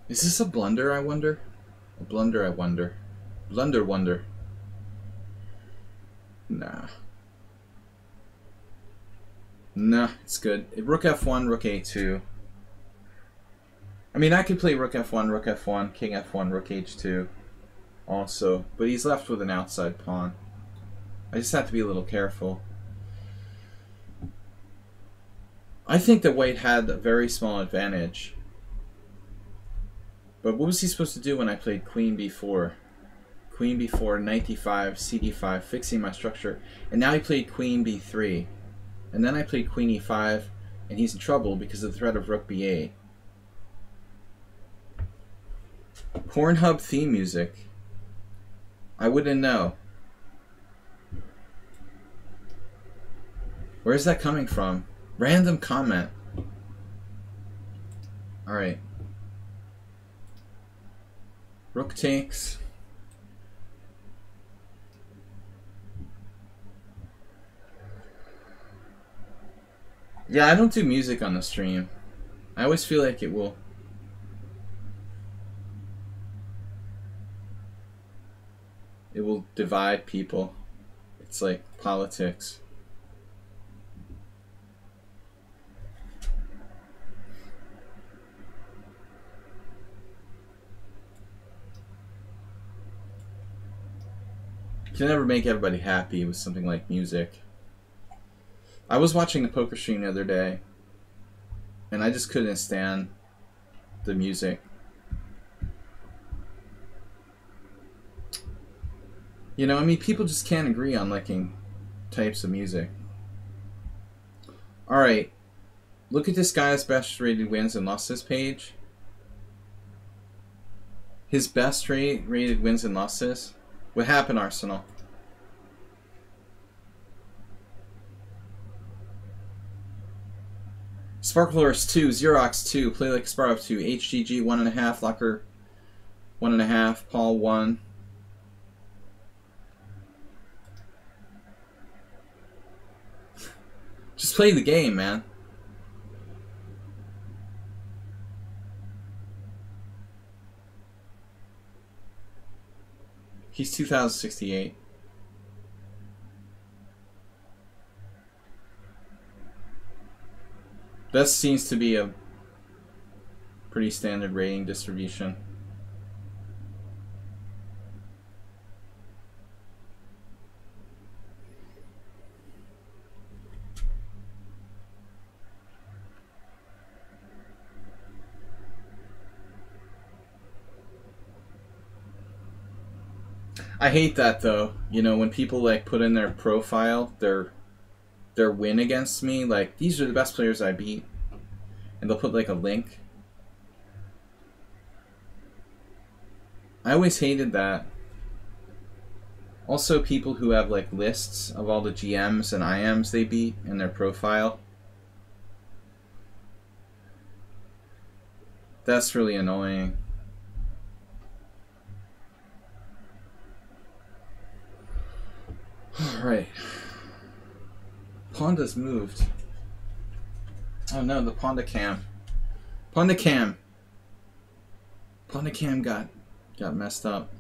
Is this a blunder, I wonder? A blunder, I wonder. Blunder wonder. Nah. Nah, it's good. Rook f1, rook a2. I mean, I could play rook f1, rook f1, king f1, rook h2 also, but he's left with an outside pawn. I just have to be a little careful. I think that white had a very small advantage. But what was he supposed to do when I played queen b4? Queen b4, knight d5, cd5, fixing my structure. And now he played queen b3. And then I played queen e5, and he's in trouble because of the threat of rook b8. Pornhub theme music. I wouldn't know. Where's that coming from? Random comment. Alright. Rook takes. Yeah, I don't do music on the stream. I always feel like it will divide people. It's like politics. You can never make everybody happy with something like music. I was watching a poker stream the other day, and I just couldn't stand the music. You know, I mean, people just can't agree on liking types of music. Alright, look at this guy's best rated wins and losses page. His best rated wins and losses. What happened, Arsenal? Sparklers 2, Xerox 2, Play Like Kasparov 2, HGG 1.5, Locker 1.5, Paul 1. Just play the game, man. He's 2068. That seems to be a pretty standard rating distribution. I hate that though. You know, when people like put in their profile, their win against me, like these are the best players I beat, and they'll put like a link. I always hated that. Also, people who have like lists of all the GMs and IMs they beat in their profile. That's really annoying. Alright. Pawnda's moved. Oh no, the Pawnda cam. Pawnda cam. Pawnda cam got messed up.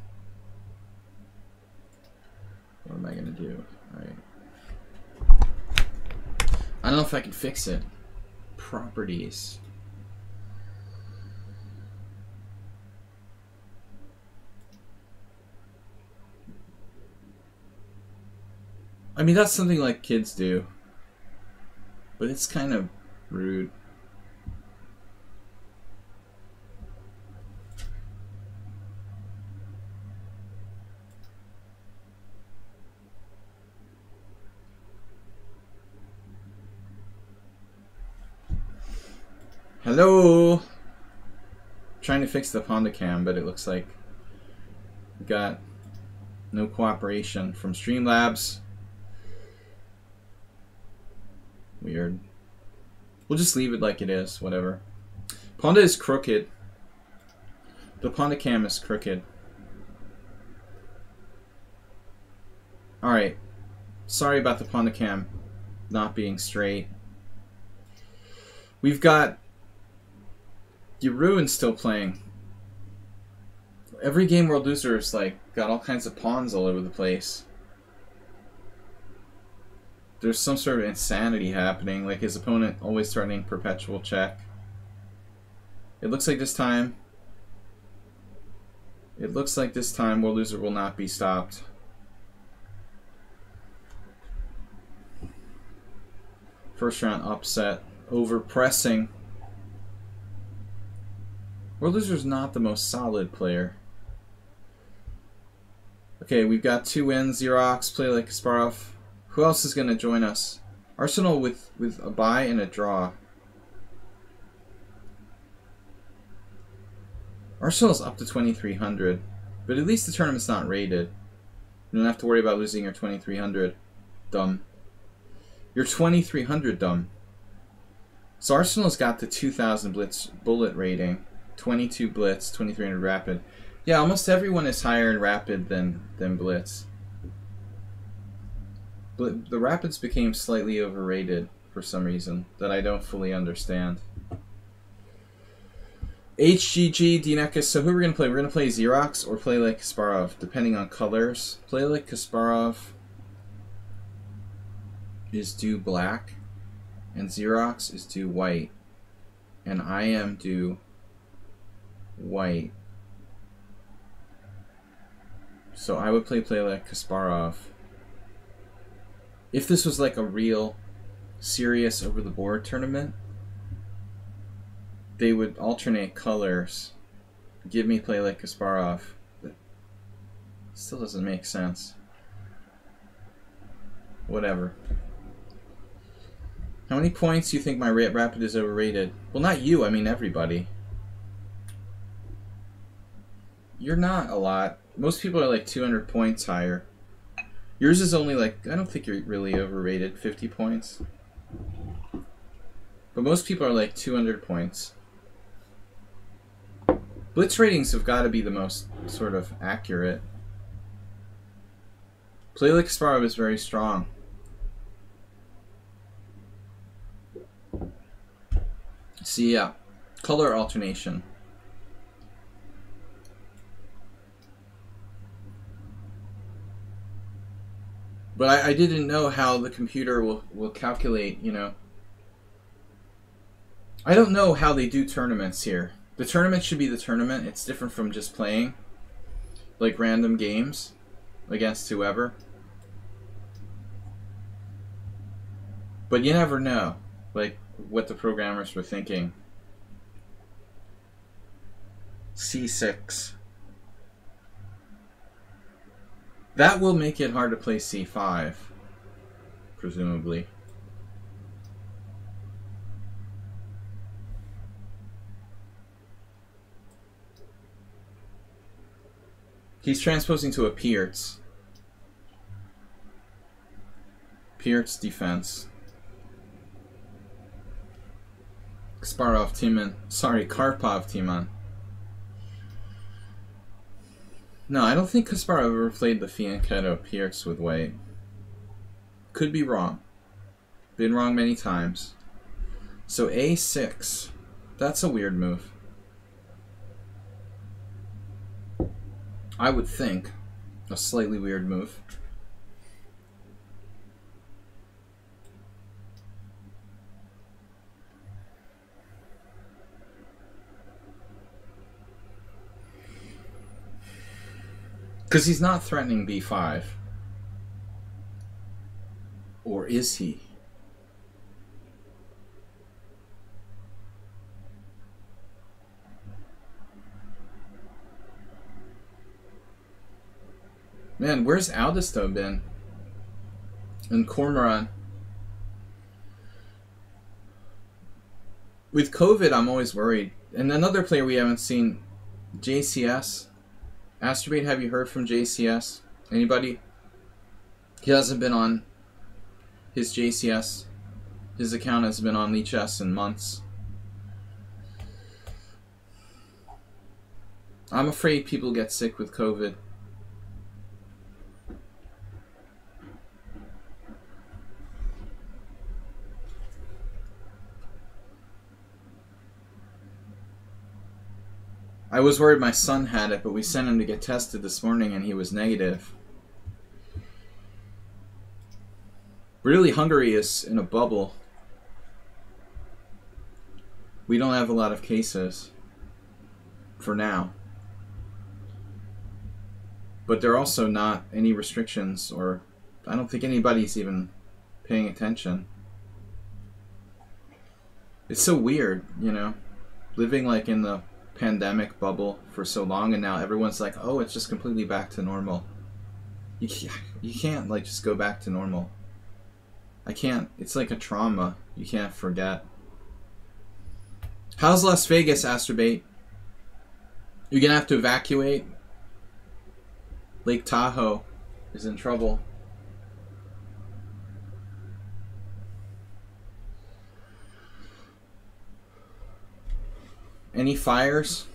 What am I gonna do? Alright. I don't know if I can fix it. Properties. I mean, that's something like kids do, but it's kind of rude. Hello? Trying to fix the Pawnda cam, but it looks like we got no cooperation from Streamlabs. Weird. We'll just leave it like it is, whatever. Pawnda is crooked. The Pawnda cam is crooked. Alright. Sorry about the Pawnda cam not being straight. We've got Ruin still playing. Every Game World Loser's like got all kinds of pawns all over the place. There's some sort of insanity happening, like his opponent always threatening perpetual check. It looks like this time World Loser will not be stopped. First round upset, over pressing. World Loser's not the most solid player. Okay, we've got 2 wins. Xerox, Play Like Kasparov. Who else is going to join us? Arsenal with a bye and a draw. Arsenal's up to 2,300, but at least the tournament's not rated. You don't have to worry about losing your 2,300. Dumb. You're 2,300, dumb. So Arsenal's got the 2,000 blitz bullet rating, 22 blitz, 2,300 rapid. Yeah, almost everyone is higher in rapid than blitz. But the rapids became slightly overrated for some reason that I don't fully understand. HGG, DNECA. So who are we going to play? We're going to play Xerox or Play Like Kasparov, depending on colors. Play Like Kasparov is due black, and Xerox is due white, and I am due white. So I would play Like Kasparov. If this was like a real serious over-the-board tournament, they would alternate colors, give me play like Kasparov. That still doesn't make sense. Whatever. How many points do you think my Rapid is overrated? Well, not you, I mean everybody. You're not a lot. Most people are like 200 points higher. Yours is only like, I don't think you're really overrated, 50 points. But most people are like 200 points. Blitz ratings have got to be the most sort of accurate. Play like Kasparov is very strong. See, yeah. Color alternation. But I didn't know how the computer will calculate, you know. I don't know how they do tournaments here. The tournament should be the tournament. It's different from just playing, like, random games against whoever. But you never know, like, what the programmers were thinking. C6. That will make it hard to play C5, presumably. He's transposing to a Pierce. Pierce defense. Kasparov Timon. Sorry, Karpov Timon. No, I don't think Kasparov ever played the Fianchetto Pierce with white. Could be wrong. Been wrong many times. So A6. That's a weird move. I would think. A slightly weird move. Because he's not threatening B5. Or is he? Man, where's Aldisto been? And Cormoran. With COVID, I'm always worried. And another player we haven't seen, JCS. Astrobate, have you heard from JCS? Anybody? He hasn't been on his JCS. His account has been on Lichess in months. I'm afraid people get sick with COVID. I was worried my son had it, but we sent him to get tested this morning and he was negative. Really, Hungary is in a bubble. We don't have a lot of cases for now. But there are also not any restrictions, or I don't think anybody's even paying attention. It's so weird, you know, living like in the pandemic bubble for so long, and now everyone's like, oh, it's just completely back to normal. You can't like just go back to normal. I can't. It's like a trauma. You can't forget. How's Las Vegas, Astrobate? You're gonna have to evacuate. Lake Tahoe is in trouble. Any fires?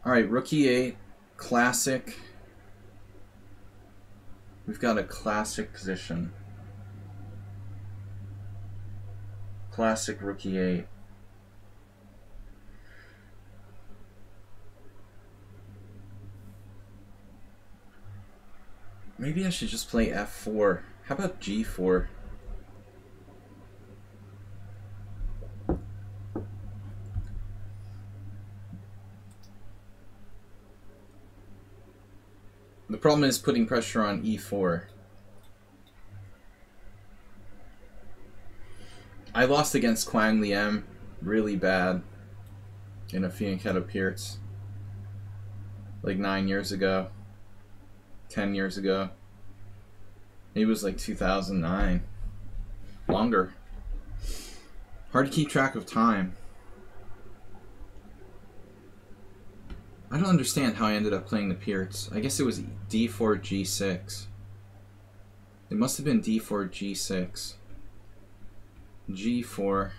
Alright, rook e8, classic. We've got a classic position. Classic rook e8. Maybe I should just play f4. How about g4? The problem is putting pressure on e4. I lost against Quang Liem really bad in a Fianchetto Pierce. Like 9 years ago. 10 years ago. Maybe it was like 2009. Longer. Hard to keep track of time. I don't understand how I ended up playing the Pierce. I guess it was d4, g6. It must have been d4, g6. g4.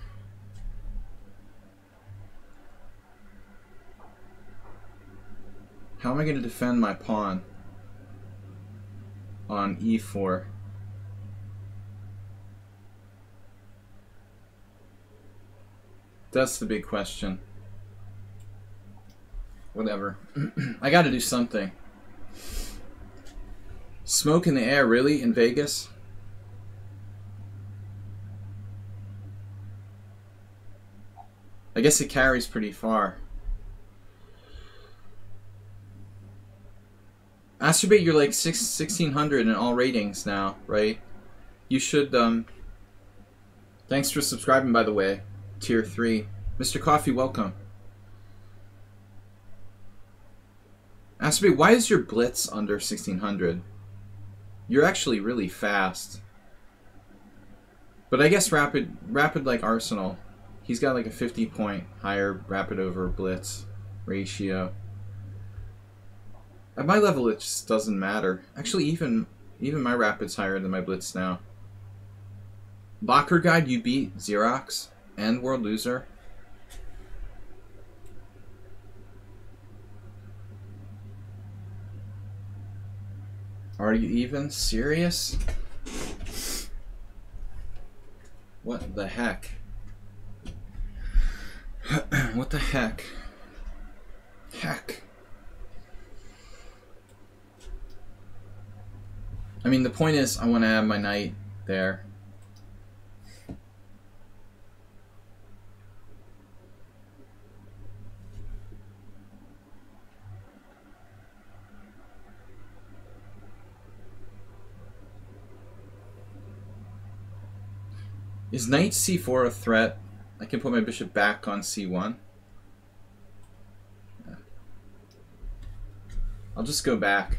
How am I going to defend my pawn on e4? That's the big question. Whatever. I gotta do something. Smoke in the air, really? In Vegas? I guess it carries pretty far. Astrobate, you're like 1600 in all ratings now, right? You should, Thanks for subscribing, by the way. Tier 3. Mr. Coffee, welcome. Astrobate, why is your blitz under 1600? You're actually really fast. But I guess Rapid like Arsenal. He's got like a 50-point higher Rapid over blitz ratio. At my level, it just doesn't matter. Actually, even my Rapid's higher than my blitz now. Locker Guide, you beat Xerox and World Loser. Are you even serious? What the heck? What the heck? Heck. I mean, the point is, I want to have my knight there. Is knight c4 a threat? I can put my bishop back on c1. Yeah. I'll just go back.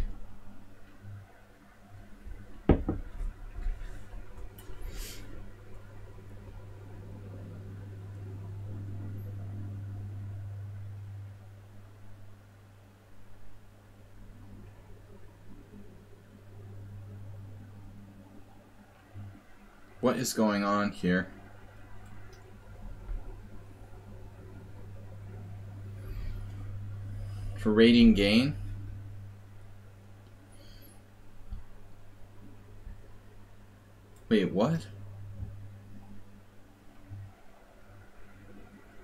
What is going on here? For rating gain? Wait, what?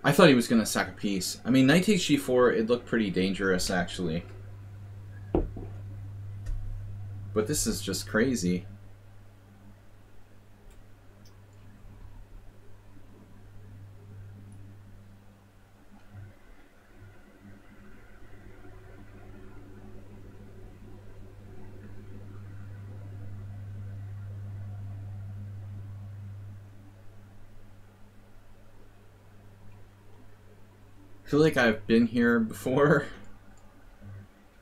I thought he was going to sack a piece. I mean, knight takes g4, it looked pretty dangerous, actually. But this is just crazy. I feel like I've been here before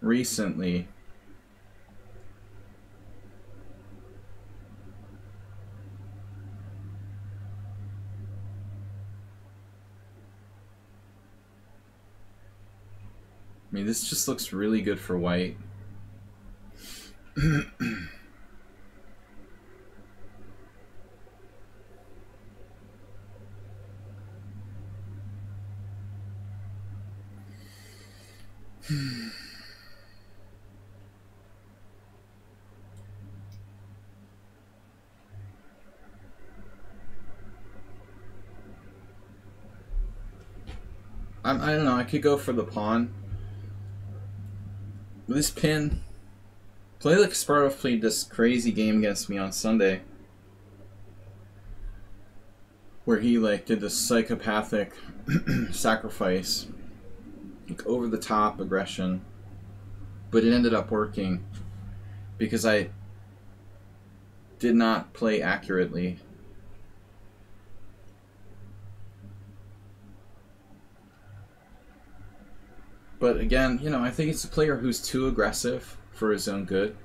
recently. I mean, this just looks really good for white. I don't know, I could go for the pawn. This pin, play like Spartov played this crazy game against me on Sunday, where he like did this psychopathic sacrifice, like over the top aggression, but it ended up working because I did not play accurately. But again, you know, I think it's a player who's too aggressive for his own good.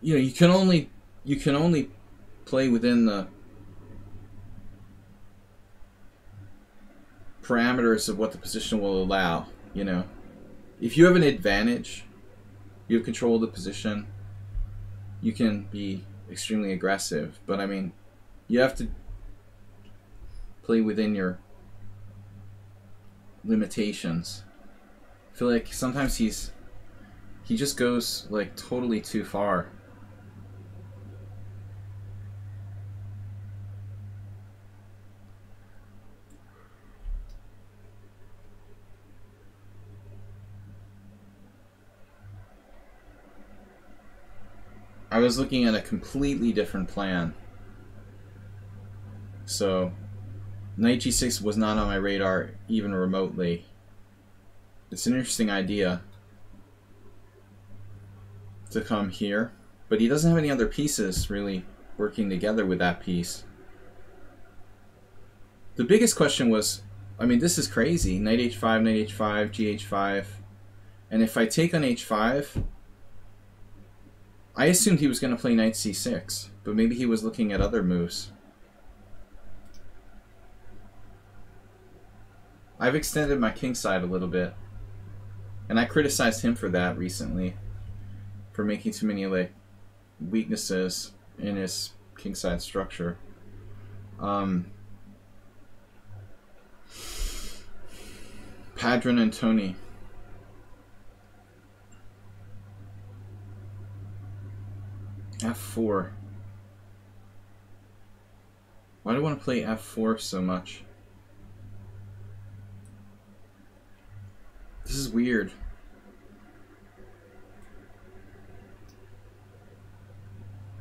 You know, you can only play within the parameters of what the position will allow, you know. If you have an advantage, you have control of the position, you can be extremely aggressive. But I mean, you have to play within your limitations. I feel like sometimes he just goes like totally too far. I was looking at a completely different plan. So knight g6 was not on my radar even remotely. It's an interesting idea to come here, but he doesn't have any other pieces really working together with that piece. The biggest question was, I mean, this is crazy. Knight h5, knight h5, gh5. And if I take on h5, I assumed he was going to play knight c6, but maybe he was looking at other moves. I've extended my kingside a little bit, and I criticized him for that recently, for making too many like weaknesses in his kingside structure. Padron and Tony. f4. Why do I want to play f4 so much? This is weird.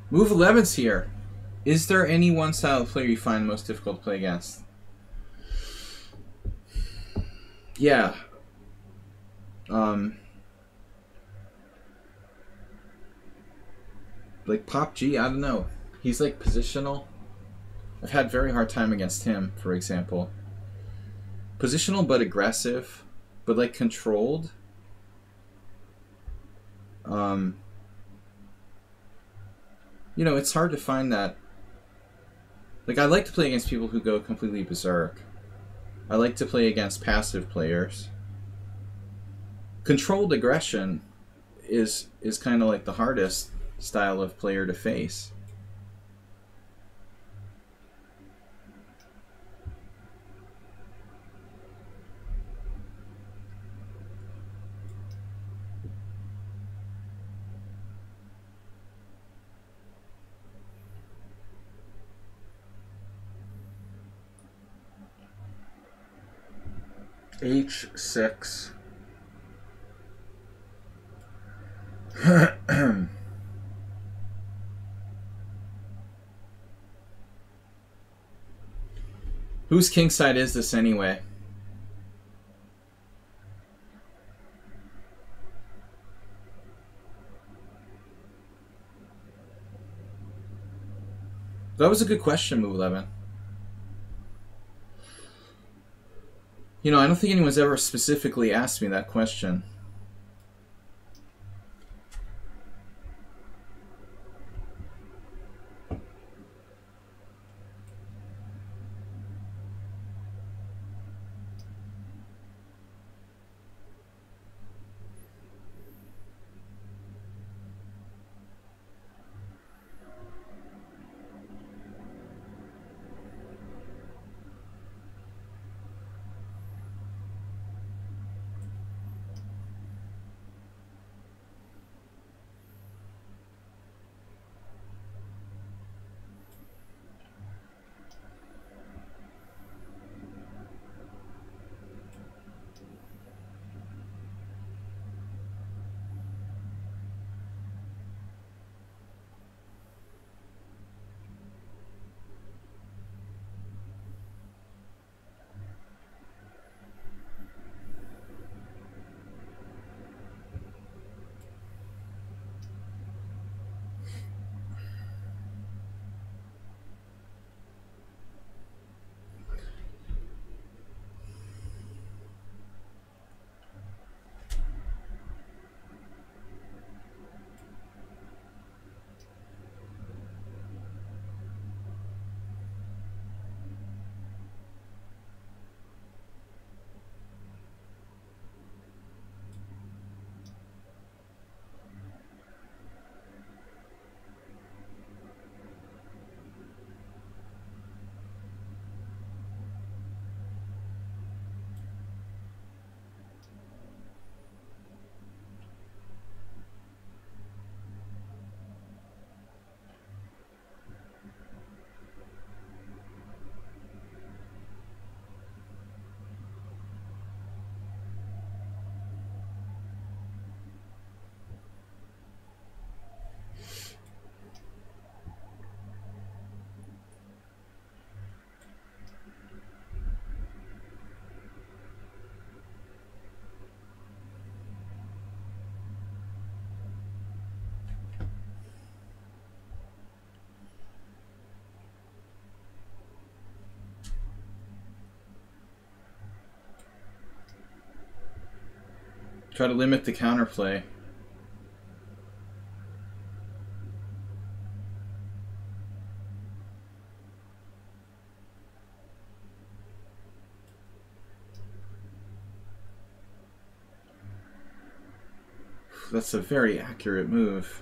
Move 11's here. Is there any one style of player you find most difficult to play against? Yeah. Like Pop G, I don't know. He's like positional. I've had very hard time against him, for example. Positional but aggressive, but like controlled. You know, it's hard to find that. Like, I like to play against people who go completely berserk. I like to play against passive players. Controlled aggression is kind of like the hardest style of player to face. H6. Whose kingside is this anyway? That was a good question, Move 11. You know, I don't think anyone's ever specifically asked me that question. Try to limit the counterplay. That's a very accurate move.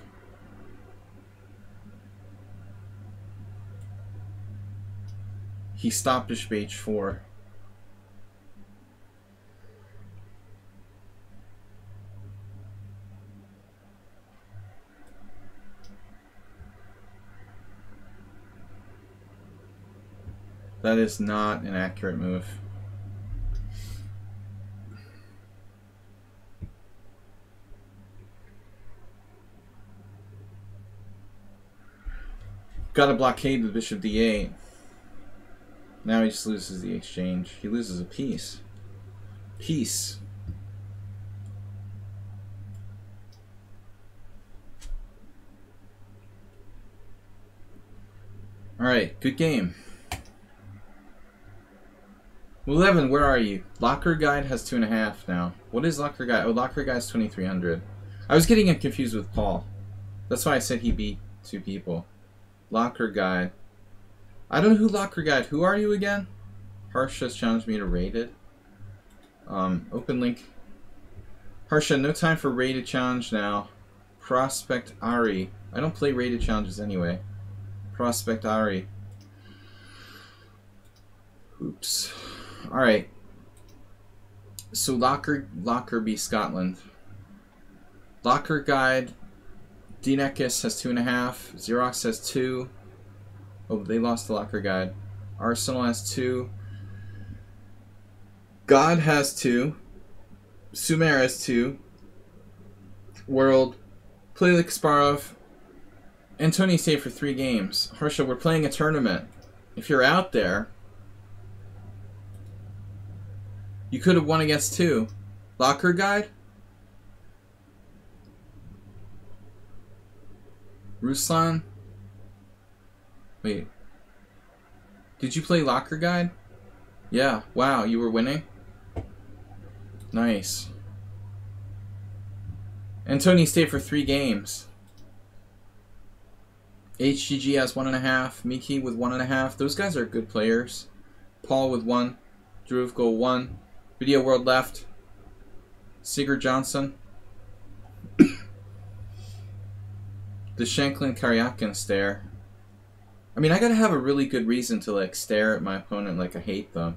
He stopped bishop h4. That is not an accurate move. Got to blockade with bishop d8. Now he just loses the exchange. He loses a piece. Piece. Alright, good game. 11, where are you? Locker Guide has 2.5 now. What is Locker Guide? Oh, Locker Guide's 2300. I was getting him confused with Paul. That's why I said he beat 2 people. Locker Guide. I don't know who Locker Guide. Who are you again? Harsha has challenged me to rated. Open link. Harsha, no time for rated challenge now. Prospect Ari. I don't play rated challenges anyway. Prospect Ari. Oops. Alright. So Locker B Scotland. Locker Guide. Dinekis has 2.5. Xerox has 2. Oh, they lost the Locker Guide. Arsenal has 2. God has 2. Sumer has 2. World. Play like Kasparov. And Tony stayed for 3 games. Harsha, we're playing a tournament. If you're out there, you could have won against 2. Locker Guide? Ruslan? Wait. Did you play Locker Guide? Yeah. Wow, you were winning? Nice. And Tony stayed for 3 games. HGG has 1.5. Miki with 1.5. Those guys are good players. Paul with 1. Druvko 1. Video World left. Sigurd Johnson. The Shanklin Karyakin stare. I mean, I gotta have a really good reason to like stare at my opponent like I hate them.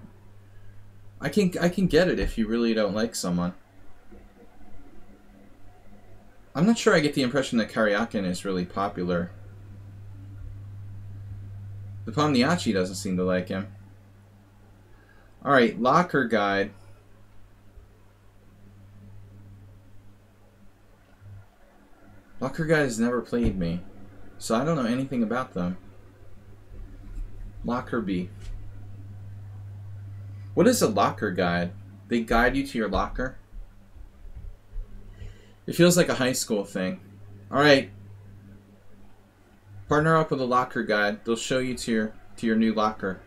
I can get it if you really don't like someone. I'm not sure I get the impression that Karyakin is really popular. The Pomniachi doesn't seem to like him. Alright, Locker Guide. Locker Guide has never played me, so I don't know anything about them. Locker B. What is a Locker Guide? They guide you to your locker? It feels like a high school thing. Alright. Partner up with a Locker Guide. They'll show you to your new locker.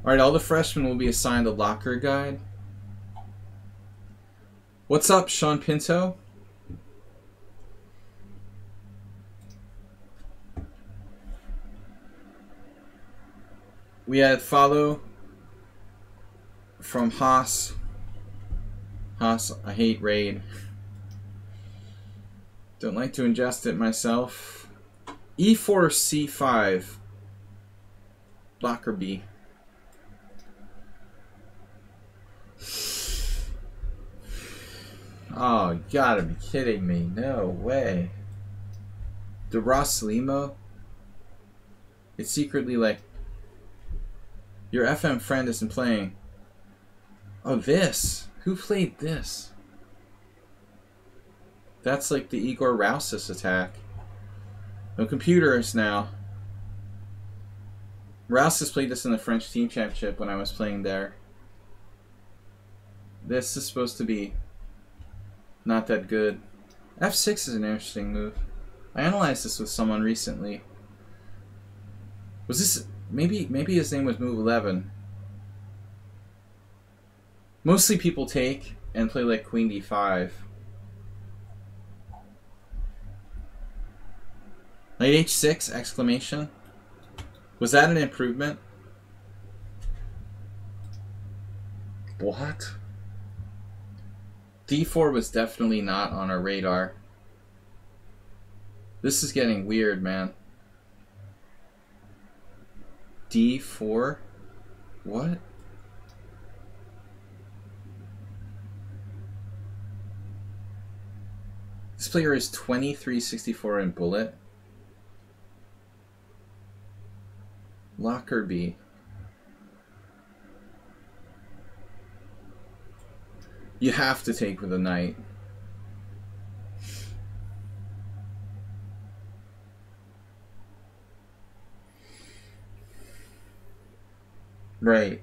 Alright, all the freshmen will be assigned a Locker Guide. What's up, Sean Pinto? We had follow from Haas. Haas, I hate raid. Don't like to ingest it myself. E4, C5. Locker B. Oh, you gotta be kidding me. No way. The Ross Limo? It's secretly like, your FM friend isn't playing. Oh, this. Who played this? That's like the Igor Roussis attack. No computers now. Roussis played this in the French Team Championship when I was playing there. This is supposed to be not that good. F6 is an interesting move. I analyzed this with someone recently. Was this... Maybe his name was Move 11. Mostly people take and play like queen d5. Knight h6, exclamation. Was that an improvement? What? d4 was definitely not on our radar. This is getting weird, man. d4? What? This player is 2364 in bullet. Lockerbie. You have to take with a knight. Right.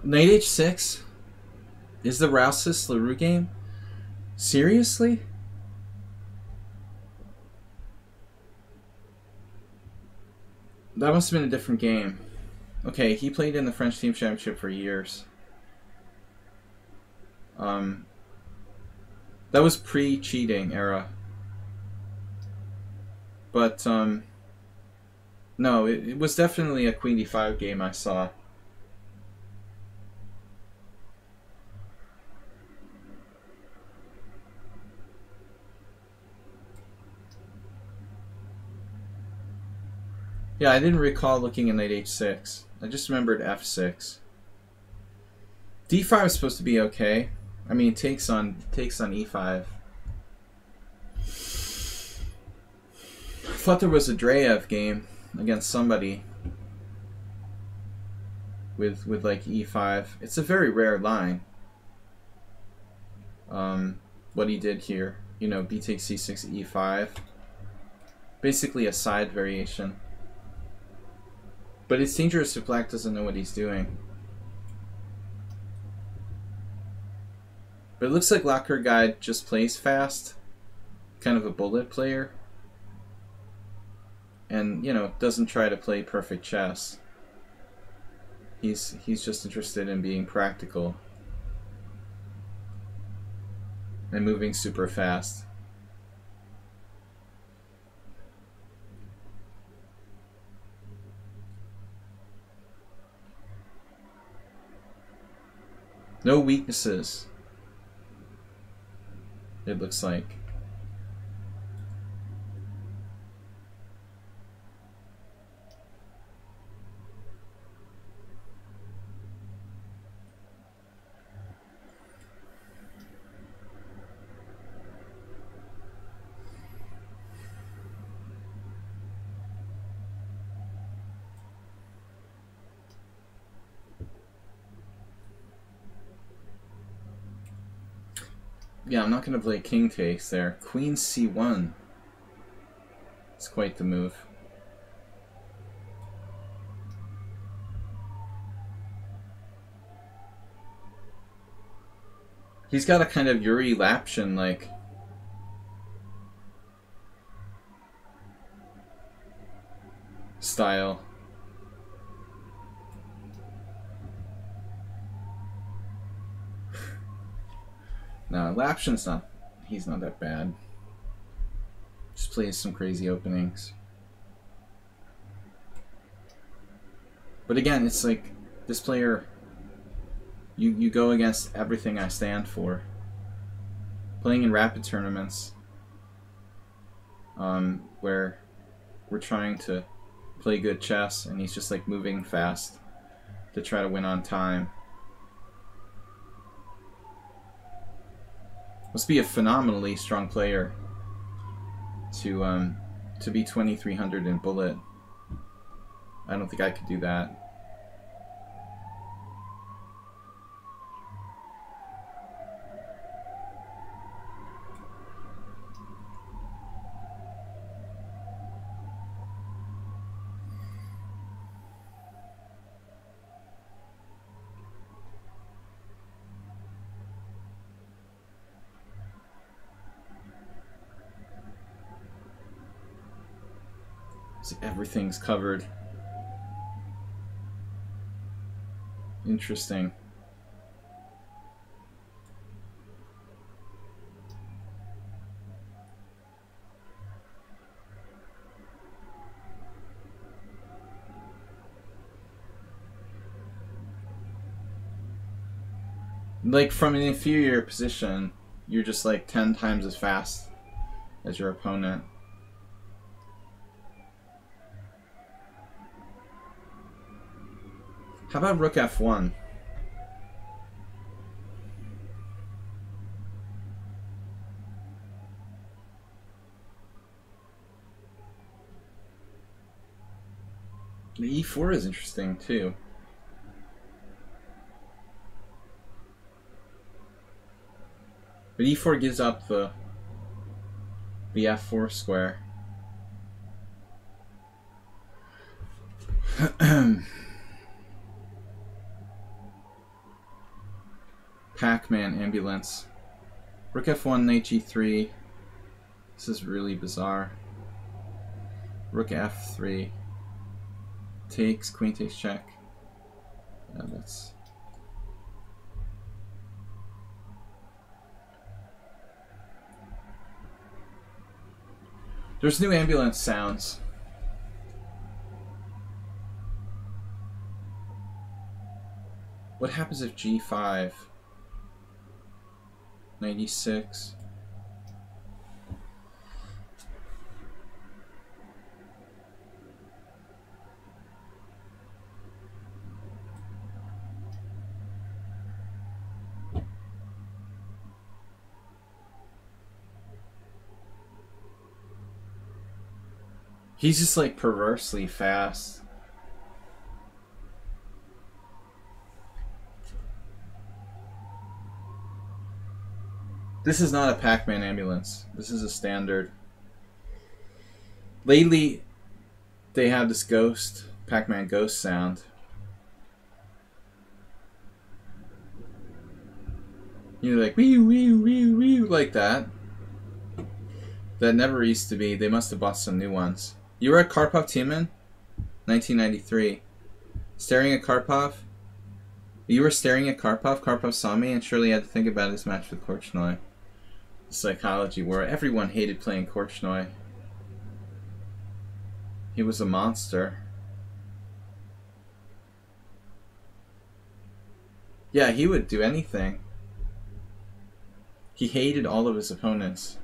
Knight h6 is the Rousis LaRue game? Seriously? That must have been a different game. Okay, he played in the French Team Championship for years. That was pre-cheating era. But, no, it was definitely a Queen d5 game I saw. Yeah, I didn't recall looking at knight h6. I just remembered f6. d5 is supposed to be okay. I mean, it takes on e5. I thought there was a Dreyev game against somebody with like e5. It's a very rare line. What he did here, you know, b takes c6 e5. Basically a side variation. But it's dangerous if black doesn't know what he's doing. But it looks like Locker Guide just plays fast. Kind of a bullet player. And, you know, doesn't try to play perfect chess. He's just interested in being practical. And moving super fast. No weaknesses, it looks like. Yeah, I'm not going to play king takes there. Queen c1. It's quite the move. He's got a kind of Yuri Lapshin like style. No, Lapshin's not. He's not that bad. Just plays some crazy openings. But again, it's like this player. You go against everything I stand for. Playing in rapid tournaments, where we're trying to play good chess, and he's just like moving fast to try to win on time. Must be a phenomenally strong player to be 2300 in bullet. I don't think I could do that. It's like everything's covered. Interesting. Like, from an inferior position, you're just like 10 times as fast as your opponent. How about rook f1? The e4 is interesting too. But e4 gives up the f4 square. Pac-Man ambulance. Rook f1, knight g3. This is really bizarre. Rook f3. Takes, queen takes check. Yeah, that's... There's new ambulance sounds. What happens if g5? 96. He's just like perversely fast. This is not a Pac-Man ambulance. This is a standard. Lately, they have this ghost, Pac-Man ghost sound. You know, like wee wee wee wee like that. That never used to be. They must have bought some new ones. You were at Karpov Timan? 1993. Staring at Karpov? You were staring at Karpov? Karpov saw me and surely had to think about his match with Korchnoi. The psychology war. Everyone hated playing Korchnoi. He was a monster. Yeah, he would do anything. He hated all of his opponents.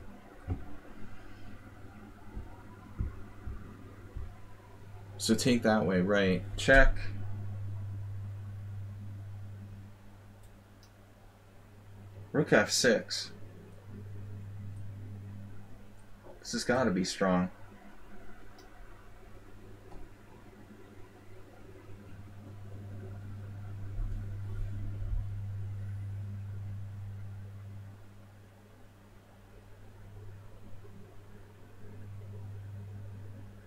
So take that way, right. Check. Rook f6. This has got to be strong.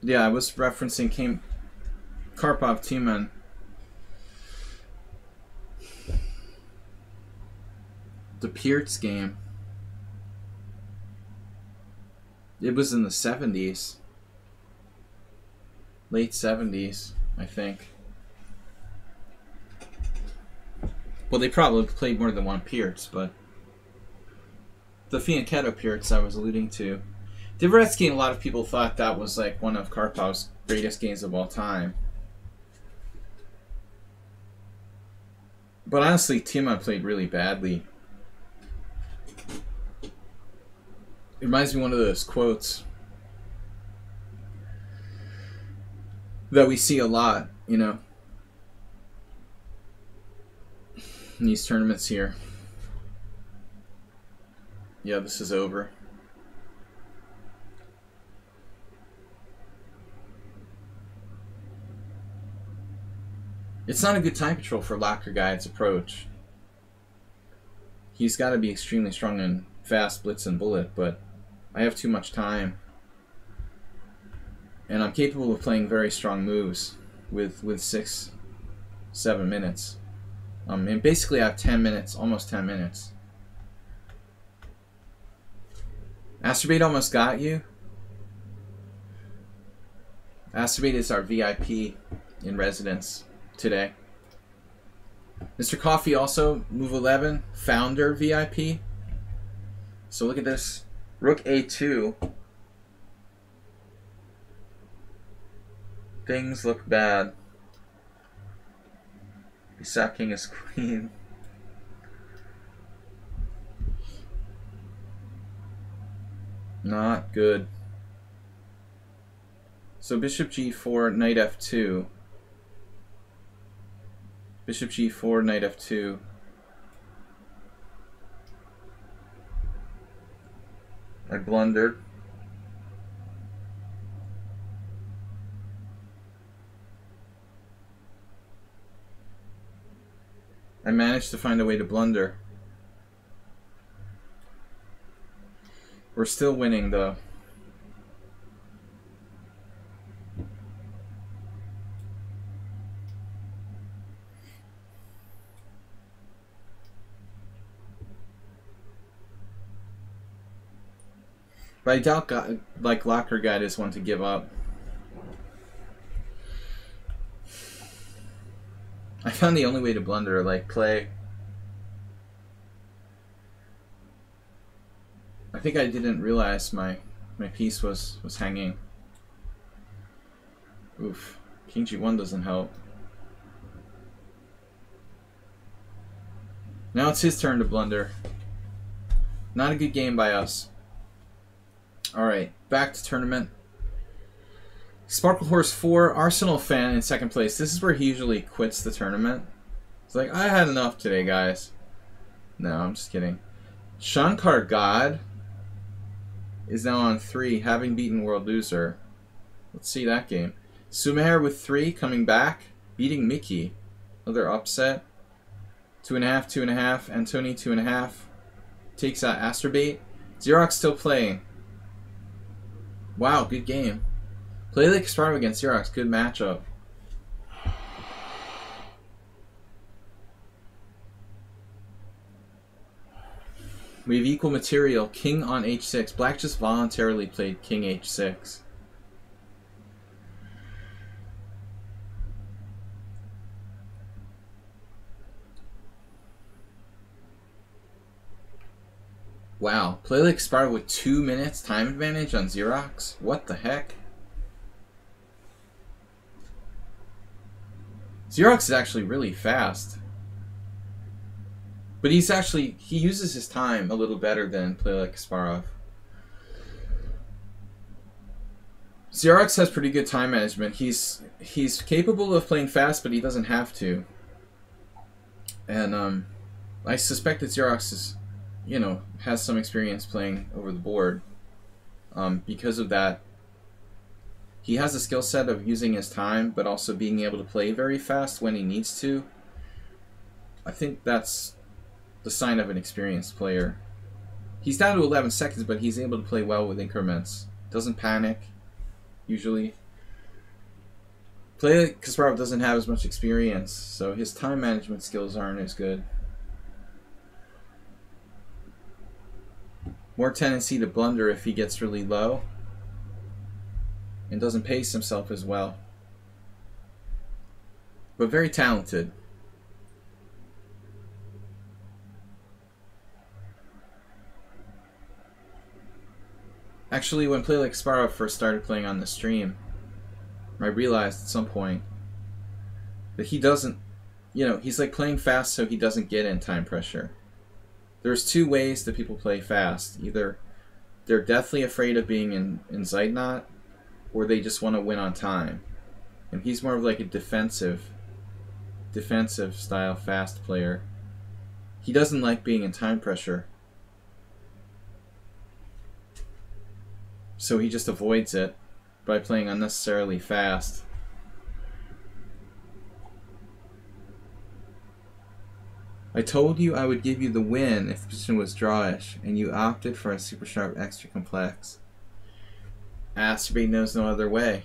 Yeah, I was referencing Karpov Timan. The Pearts game. It was in the 70s. Late 70s, I think. Well, they probably played more than one Pearts, but the Fianchetto Pearts I was alluding to. Dvoretsky, a lot of people thought that was like one of Karpov's greatest games of all time. But honestly, Timan played really badly. It reminds me of one of those quotes that we see a lot, you know, in these tournaments here. Yeah, this is over. It's not a good time control for Locker Guide's approach. He's got to be extremely strong and fast, blitz and bullet, but I have too much time. And I'm capable of playing very strong moves with 6-7 minutes. And basically I have 10 minutes, almost 10 minutes. Masturbate almost got you? Astrobate is our VIP in residence today. Mr. Coffee also, move 11, founder VIP. So look at this. Rook A2. Things look bad. He's sacking his queen. Not good. So bishop G4, knight F2. Bishop G4, knight F2. I blundered. I managed to find a way to blunder. We're still winning though. But I doubt like Locker Guide is one to give up. I found the only way to blunder, like play. I think I didn't realize my piece was hanging. Oof. King G1 doesn't help. Now it's his turn to blunder. Not a good game by us. Alright, back to tournament. Sparkle Horse 4, Arsenal fan in second place. This is where he usually quits the tournament. It's like, I had enough today, guys. No, I'm just kidding. Shankar God is now on 3, having beaten World Loser. Let's see that game. Sumer with 3, coming back, beating Mickey. Another upset. 2.5, 2.5. Antony, 2.5. Takes out Astrobate. Xerox still playing. Wow, good game. Play like Sparrow against Xerox, good matchup. We have equal material. King on h6. Black just voluntarily played King h6. Wow, play like Sparrow with 2 minutes time advantage on Xerox? What the heck? Xerox is actually really fast. But he uses his time a little better than play like Kasparov. Xerox has pretty good time management. He's capable of playing fast, but he doesn't have to. And I suspect that Xerox is, has some experience playing over the board. Because of that, he has a skill set of using his time, but also being able to play very fast when he needs to. I think that's the sign of an experienced player. He's down to 11 seconds, but he's able to play well with increments. Doesn't panic, usually. Play like Kasparov doesn't have as much experience, so his time management skills aren't as good. More tendency to blunder if he gets really low and doesn't pace himself as well. But very talented. Actually, when Play Like Kasparov first started playing on the stream, I realized at some point that he doesn't, he's like playing fast so he doesn't get in time pressure. There's two ways that people play fast. Either they're deathly afraid of being in Zeitnot, or they just want to win on time. And he's more of like a defensive style fast player. He doesn't like being in time pressure, so he just avoids it by playing unnecessarily fast. I told you I would give you the win if the position was drawish, and you opted for a super sharp extra complex. Astrobate knows no other way.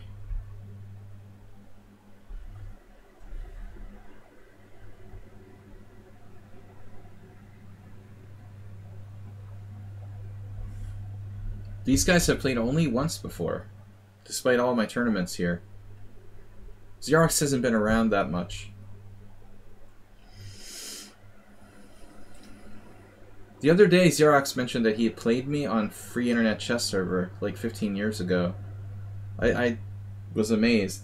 These guys have played only once before, despite all my tournaments here. Xerox hasn't been around that much. The other day, Xerox mentioned that he had played me on free internet chess server like 15 years ago. I was amazed.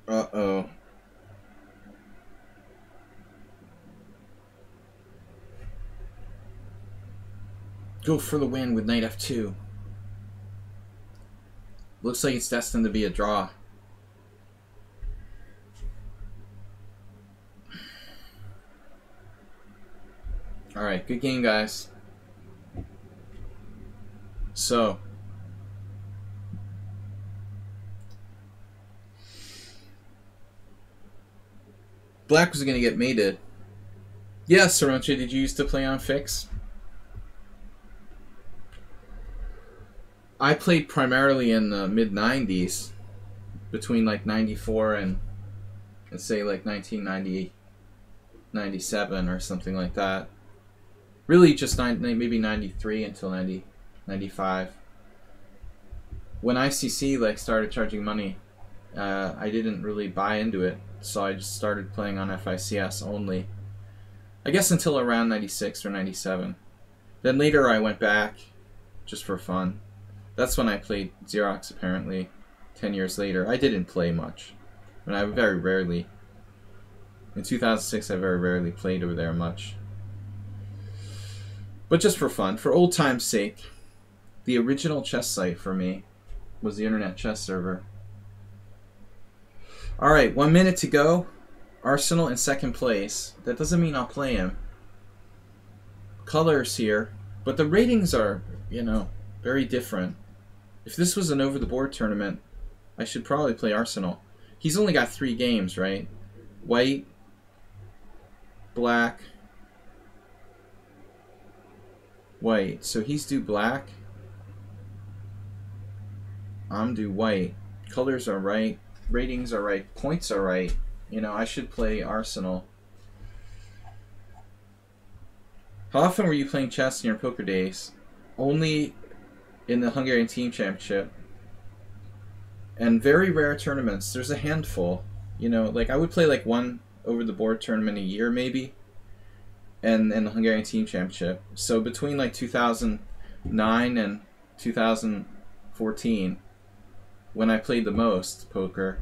Uh-oh. Go for the win with knight f2. Looks like it's destined to be a draw. Alright, good game, guys. So, Black was going to get mated. Yes, Saronche, did you used to play on Fix? I played primarily in the mid-90s, between like 94 and let's say like 1990, 97 or something like that. Really just maybe 93 until 90, 95. When ICC like started charging money, I didn't really buy into it, so I just started playing on FICS only. I guess until around 96 or 97. Then later I went back just for fun. That's when I played Xerox, apparently, 10 years later. I didn't play much. I mean, I very rarely. In 2006, I very rarely played over there much. But just for fun, for old time's sake, the original chess site for me was the internet chess server. Alright, 1 minute to go. Arsenal in second place. That doesn't mean I'll play him. Colors here. But the ratings are, you know, very different. If this was an over-the-board tournament, I should probably play Arsenal. He's only got 3 games, right? White, black, white. So he's due black. I'm due white. Colors are right. Ratings are right. Points are right. You know, I should play Arsenal. How often were you playing chess in your poker days? Only in the Hungarian Team Championship. And very rare tournaments. There's a handful. You know, like I would play like one over-the-board tournament a year maybe. And the Hungarian Team Championship. So between like 2009 and 2014, when I played the most poker,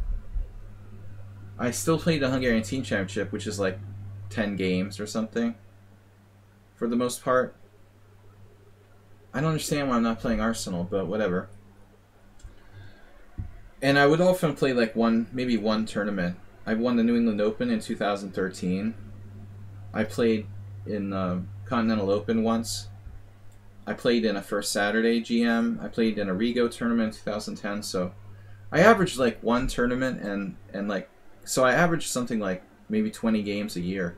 I still played the Hungarian Team Championship, which is like 10 games or something, for the most part. I don't understand why I'm not playing Arsenal, but whatever. And I would often play like maybe one tournament. I won the New England Open in 2013. I played in the Continental Open once. I played in a First Saturday GM. I played in a Rigo tournament in 2010. So I averaged like one tournament and like, so I averaged something like maybe 20 games a year.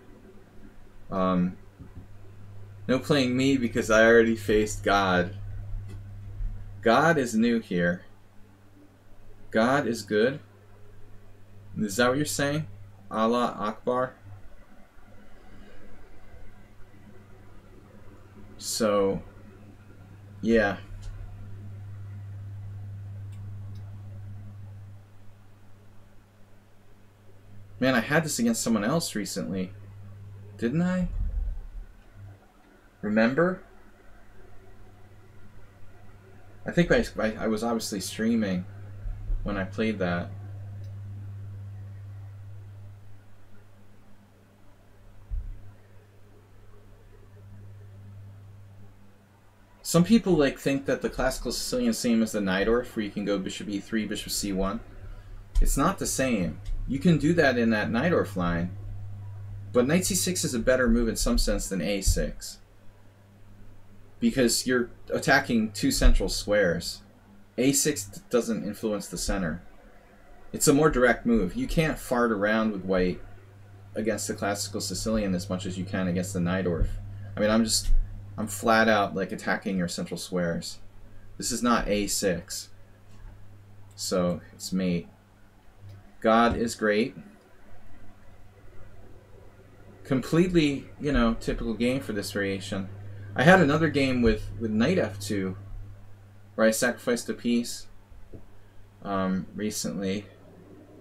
No playing me because I already faced God. God is new here. God is good. Is that what you're saying? Allah Akbar? So, yeah. Man, I had this against someone else recently. Didn't I? Remember? I think I was obviously streaming when I played that. Some people like think that the classical Sicilian is the same as the Najdorf, where you can go bishop e3, bishop c1. It's not the same. You can do that in that Najdorf line, but knight c6 is a better move in some sense than a6. Because you're attacking two central squares. A6 doesn't influence the center. It's a more direct move. You can't fart around with white against the classical Sicilian as much as you can against the Najdorf. I mean, I'm flat out like attacking your central squares. This is not A6. So it's mate. God is great. Completely, you know, typical game for this variation. I had another game with knight f2 where I sacrificed a piece recently.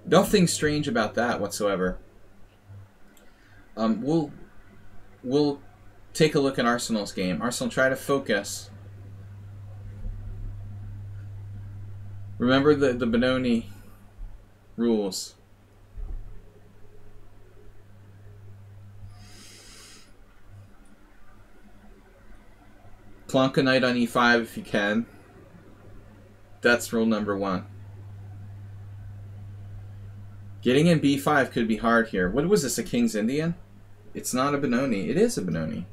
Nothing strange about that whatsoever. We'll take a look at Arsenal's game. Arsenal, try to focus. Remember the Benoni rules. Plonk a knight on e5 if you can. That's rule number 1. Getting in b5 could be hard here. What was this, a King's Indian? It's not a Benoni. It is a Benoni.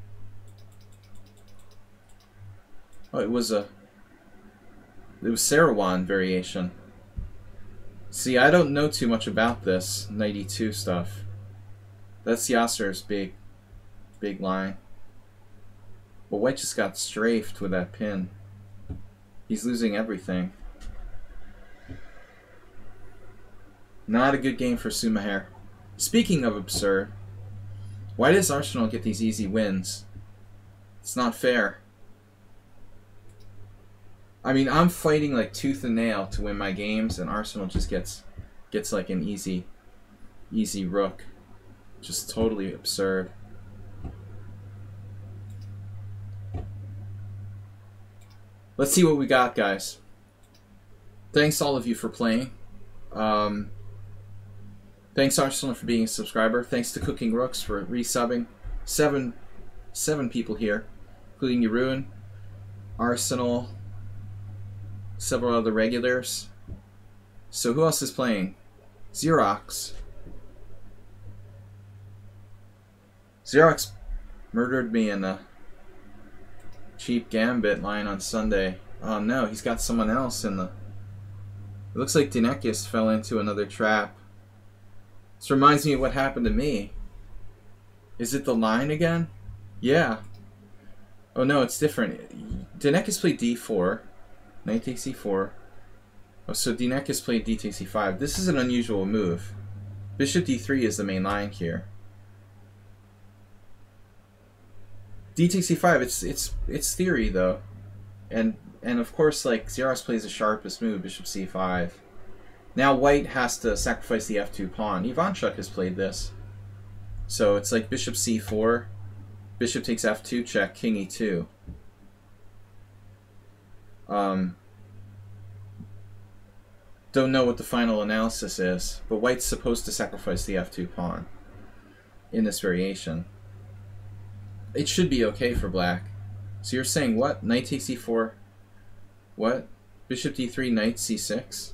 Oh, it was Sarawon variation. See, I don't know too much about this knight e2 stuff. That's Yasser's big line. But White just got strafed with that pin. He's losing everything. Not a good game for Sumaher. Speaking of absurd, why does Arsenal get these easy wins? It's not fair. I mean, I'm fighting like tooth and nail to win my games, and Arsenal just gets like an easy rook. Just totally absurd. Let's see what we got, guys. Thanks all of you for playing. Thanks Arsenal for being a subscriber. Thanks to Cooking Rooks for resubbing. Seven people here, including Yeroon, Arsenal, several other regulars. So who else is playing? Xerox. Xerox murdered me in a cheap gambit line on Sunday. Oh no, he's got someone else in the... It looks like Dinekis fell into another trap. This reminds me of what happened to me. Is it the line again? Yeah. Oh no, it's different. Dinekis played d4. Knight takes e4. Oh, so Dinekis played d takes e5. This is an unusual move. Bishop d3 is the main line here. D takes e5. It's theory though, and of course like Xerox plays the sharpest move, bishop c5. Now White has to sacrifice the f2 pawn. Ivanchuk has played this, so it's like bishop c4, bishop takes f2 check, king e2. Don't know what the final analysis is, but White's supposed to sacrifice the f2 pawn in this variation. It should be okay for black. So you're saying what? Knight takes e4. What? Bishop d3, knight c6.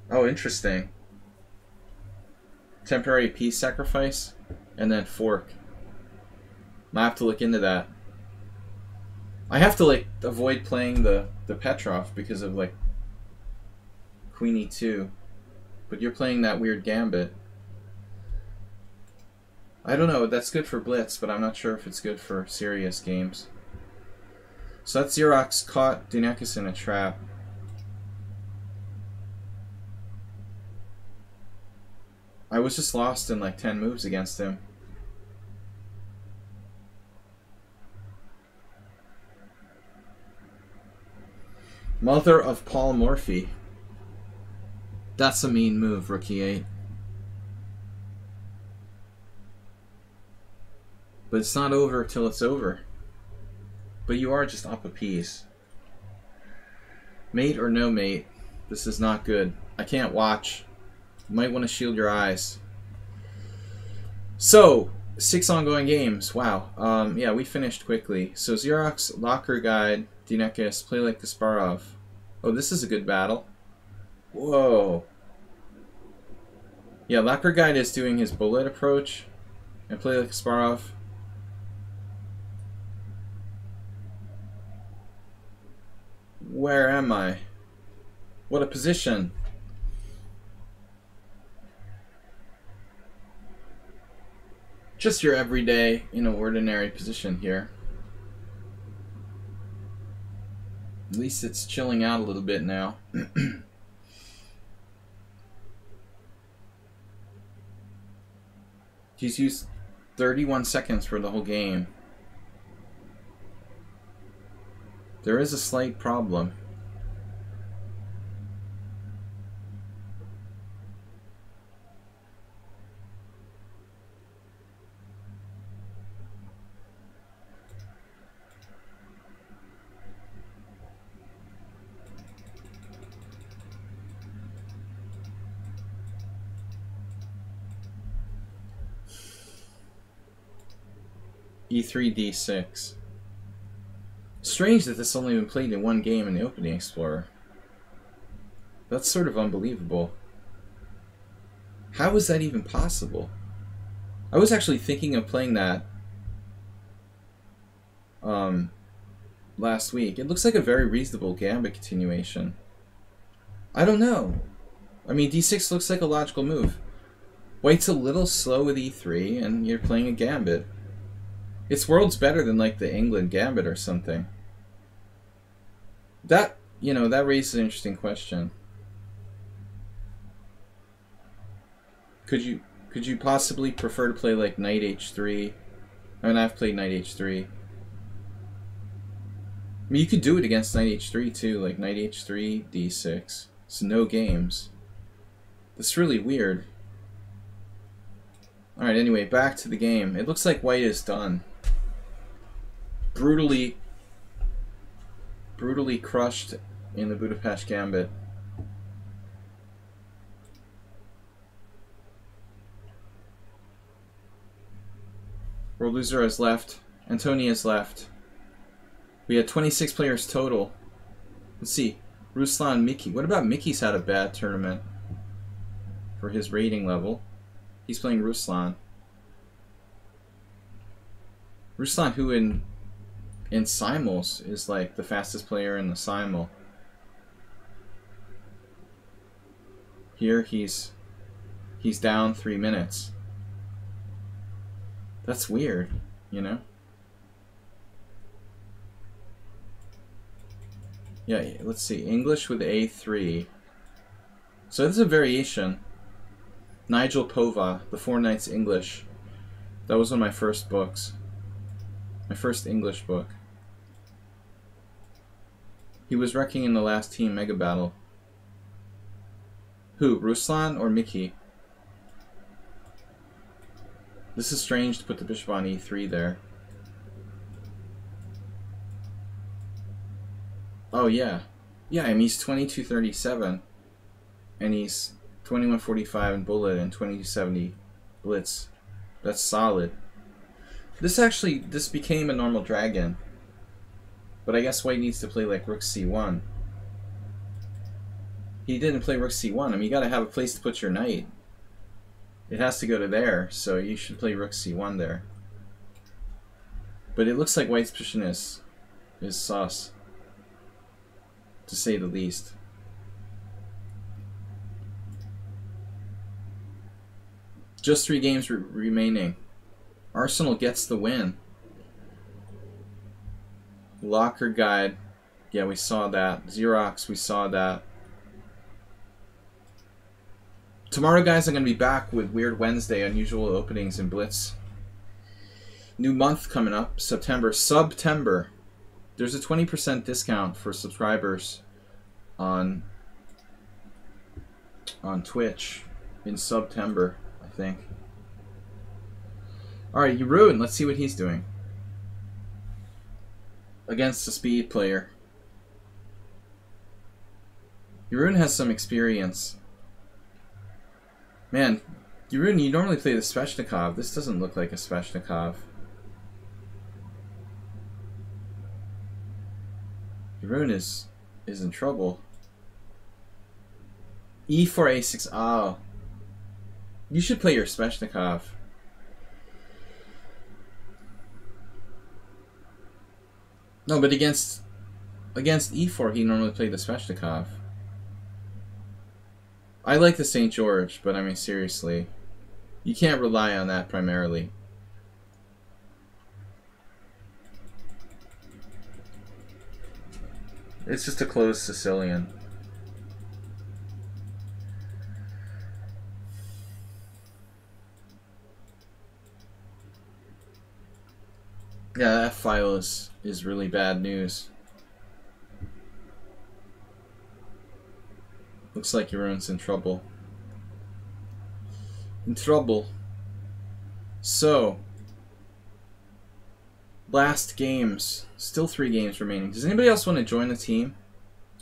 Oh, interesting. Temporary piece sacrifice, and then fork. I have to look into that. I have to like avoid playing the Petrov because of like queen e2. But you're playing that weird gambit. I don't know, that's good for Blitz, but I'm not sure if it's good for serious games. So that's Xerox caught Dinekis in a trap. I was just lost in like 10 moves against him. Mother of Paul Morphy. That's a mean move, rook e8. But it's not over till it's over. But you are just up a piece. Mate or no mate, this is not good. I can't watch. You might want to shield your eyes. So, 6 ongoing games. Wow. Yeah, we finished quickly. So Xerox, Locker Guide, Dinekis, Play Like Kasparov. Oh, this is a good battle. Whoa. Yeah, Locker Guide is doing his bullet approach. And Play Like Kasparov. Where am I? What a position. Just your everyday, ordinary position here. At least it's chilling out a little bit now. He's used 31 seconds for the whole game. There is a slight problem. E3, D6. Strange that this only been played in one game in the Opening Explorer. That's sort of unbelievable. How is that even possible? I was actually thinking of playing that last week. It looks like a very reasonable Gambit continuation. I don't know. I mean, D6 looks like a logical move. White's a little slow with E3, and you're playing a Gambit. It's worlds better than like the England Gambit or something. That, you know, that raises an interesting question. Could you possibly prefer to play like Knight H3? I mean, I've played Knight H3. I mean, you could do it against Knight H3 too, like Knight H3, D6. It's no games. That's really weird. Alright, anyway, back to the game. It looks like White is done. Brutally crushed in the Budapest Gambit. World Loser has left. Antonia has left. We had 26 players total. Let's see. Ruslan, Mickey. What about Mickey's had a bad tournament for his rating level? He's playing Ruslan. Ruslan, who in Simul's is like the fastest player in the Simul. Here he's down 3 minutes. That's weird, you know? Yeah, let's see. English with A3. So this is a variation. Nigel Pova, The Four Knights English. That was one of my first books. My first English book. He was wrecking in the last team mega battle. Who, Ruslan or Mickey? This is strange to put the bishop on E3 there. Oh yeah. Yeah, I mean he's 2237 and he's 2145 in bullet and 2270 blitz. That's solid. This became a normal dragon. But I guess White needs to play like Rook C1. He didn't play Rook C1. I mean, you gotta have a place to put your knight. It has to go to there, so you should play Rook C1 there. But it looks like White's position is sus, to say the least. Just 3 games remaining. Arsenal gets the win. Locker guide. Yeah, we saw that. Xerox, we saw that. Tomorrow, guys, I'm going to be back with Weird Wednesday, unusual openings and Blitz. New month coming up, September. Subtember. There's a 20% discount for subscribers on Twitch in September, I think. Alright, Jeroen, let's see what he's doing. Against a speed player. Jeroen has some experience. Man, Jeroen, you normally play the Sveshnikov. This doesn't look like a Sveshnikov. Jeroen is in trouble. E4, A6. Oh. You should play your Sveshnikov. No, but against E4, he normally played the Sveshnikov. I like the St. George, but I mean, seriously. You can't rely on that primarily. It's just a closed Sicilian. Yeah, that file is really bad news. Looks like everyone's in trouble. In trouble. So, last games. Still 3 games remaining. Does anybody else want to join the team?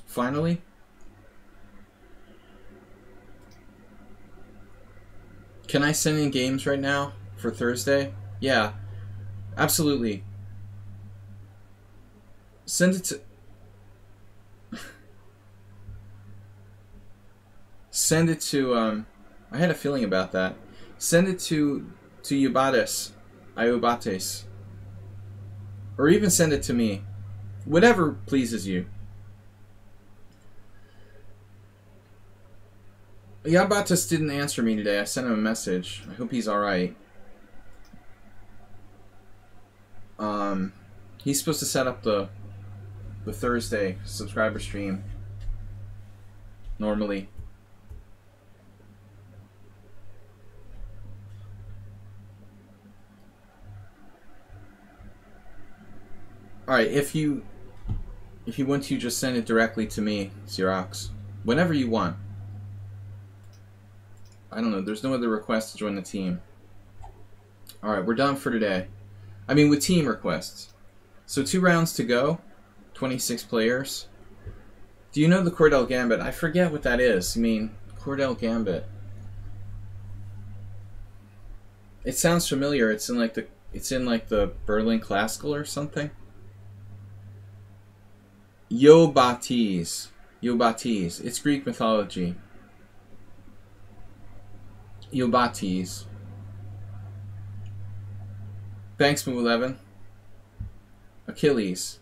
Finally? Can I send in games right now for Thursday? Yeah, absolutely. Send it to... Send it to, I had a feeling about that. Send it to Iobates. Or even send it to me. Whatever pleases you. Iobates didn't answer me today. I sent him a message. I hope he's alright. He's supposed to set up the Thursday subscriber stream normally. Alright, if you want to, just send it directly to me, Xerox. Whenever you want. I don't know, there's no other request to join the team. Alright, we're done for today. I mean, with team requests. So 2 rounds to go. 26 players. Do you know the Cordell Gambit? I forget what that is. I mean, Cordell Gambit. It sounds familiar. It's in like the Berlin Classical or something. Iobates. Iobates. It's Greek mythology. Iobates. Thanks, Move 11. Achilles.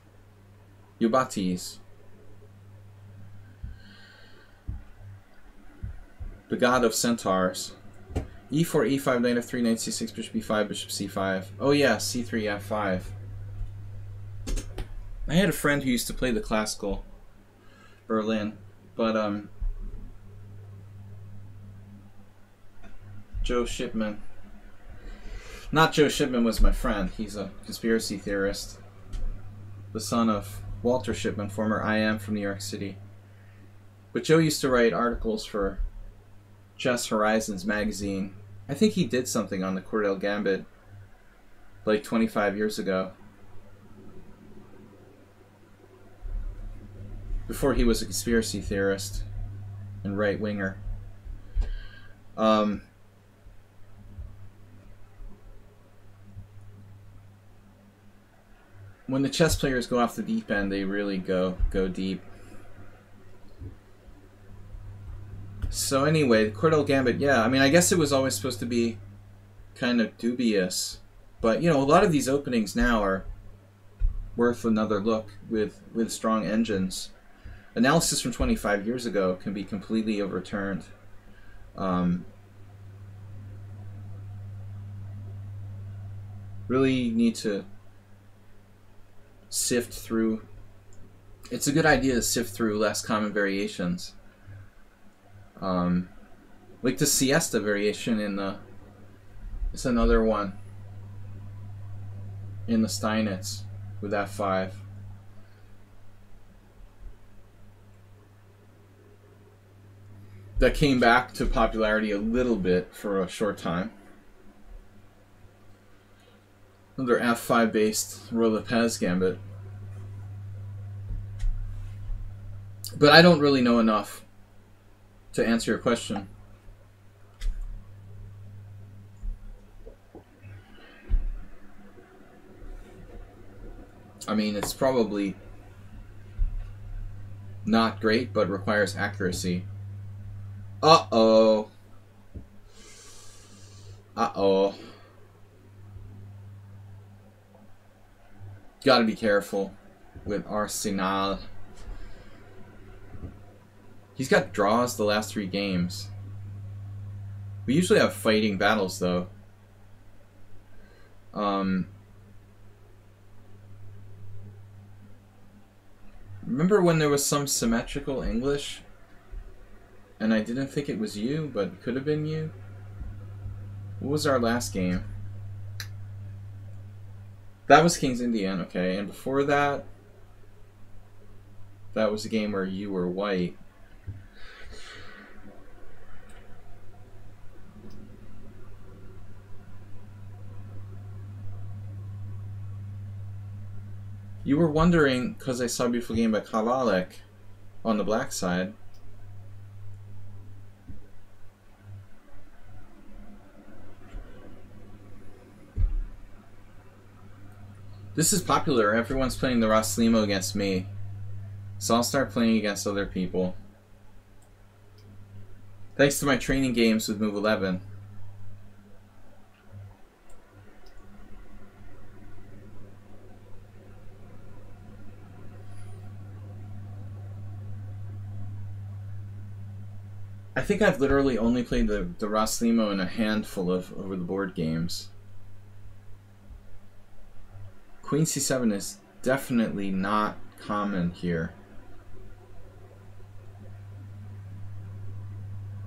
Iobates. The god of centaurs. E4, E5, knight F3, knight C6, bishop B5, bishop C5. Oh yeah, C3, F5. I had a friend who used to play the classical Berlin, but Joe Shipman. Not Joe Shipman was my friend. He's a conspiracy theorist. The son of Walter Shipman, former IM from New York City. But Joe used to write articles for Chess Horizons magazine. I think he did something on the Cordell Gambit like 25 years ago. Before he was a conspiracy theorist and right-winger. When the chess players go off the deep end, they really go deep. So anyway, the Cordell Gambit, yeah, I mean, I guess it was always supposed to be kind of dubious. But, you know, a lot of these openings now are worth another look with strong engines. Analysis from 25 years ago can be completely overturned. Really need to sift through. It's a good idea to sift through less common variations. Like the siesta variation in the... It's another one in the Steinitz with F5. That came back to popularity a little bit for a short time. Another F5 based Roy Lopez Gambit. But I don't really know enough to answer your question. I mean, it's probably not great, but requires accuracy. Uh-oh. Uh-oh. Gotta be careful with Arsenal. He's got draws the last 3 games. We usually have fighting battles, though. Remember when there was some symmetrical English? And I didn't think it was you, but it could have been you? What was our last game? That was King's Indian, okay. And before that, that was a game where you were white. You were wondering, because I saw a beautiful game by Kavalek on the black side. This is popular. Everyone's playing the Roslimo against me. So I'll start playing against other people. Thanks to my training games with Move 11. I think I've literally only played the Roslimo in a handful of over-the-board games. Queen c7 is definitely not common here.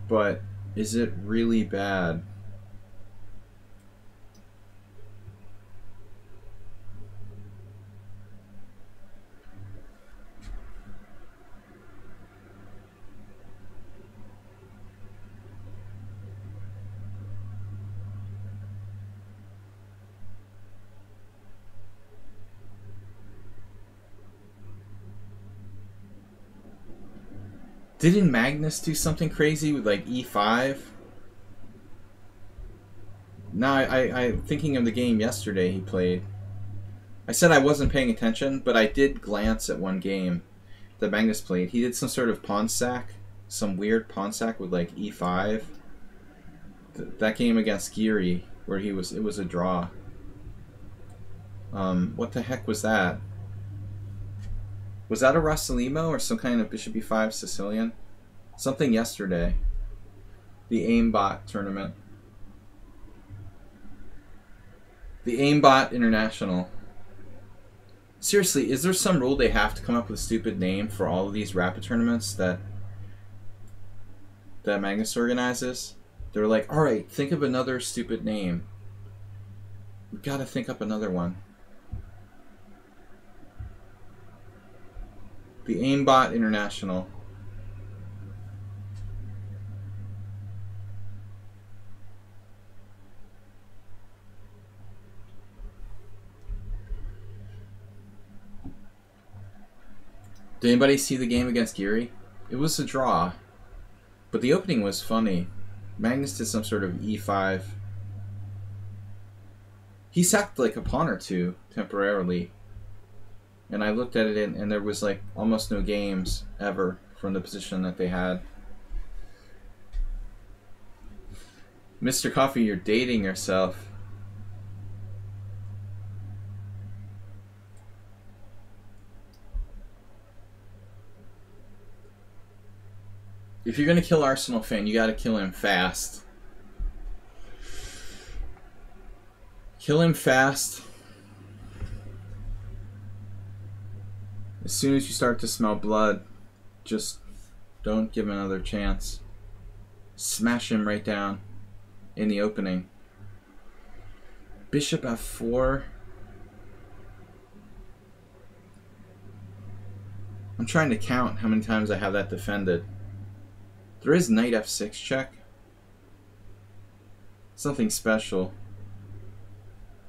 But is it really bad? Didn't Magnus do something crazy with like e5? No, I'm thinking of the game yesterday he played. I said I wasn't paying attention, but I did glance at one game that Magnus played. He did some sort of pawn sack, some weird pawn sack with like e5. That game against Geary, where it was a draw. What the heck was that? Was that a Rosalimo or some kind of Bishop e5 Sicilian? Something yesterday. The aimbot tournament. The aimbot international. Seriously, is there some rule they have to come up with a stupid name for all of these rapid tournaments that Magnus organizes? They're like, alright, think of another stupid name. We've got to think up another one. The aimbot international. Did anybody see the game against Geary? It was a draw, but the opening was funny. Magnus did some sort of e5. He sacked like a pawn or two temporarily, and I looked at it and there was like almost no games ever from the position that they had. Mr. Coffee, you're dating yourself. If you're gonna kill Arsenal fan, you gotta kill him fast. Kill him fast. As soon as you start to smell blood, just don't give him another chance. Smash him right down in the opening. Bishop f4. I'm trying to count how many times I have that defended. There is knight f6 check. Something special.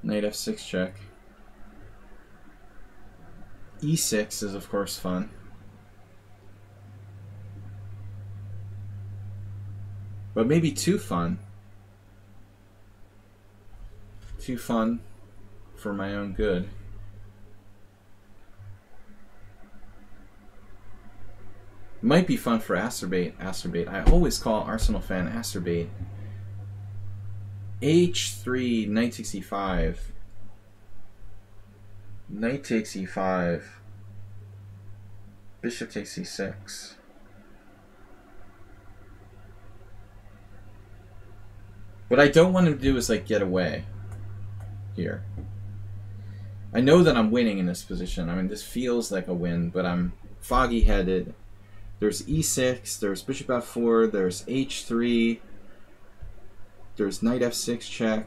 Knight f6 check. e6 is of course fun. But maybe too fun. Too fun for my own good. Might be fun for Acerbate. I always call Arsenal fan Acerbate. h3, knight takes e5. Knight takes e5. Bishop takes e6. What I don't want him to do is like get away here. I know that I'm winning in this position. I mean, this feels like a win, but I'm foggy-headed. There's e6, there's bishop f4, there's h3, there's knight f6 check.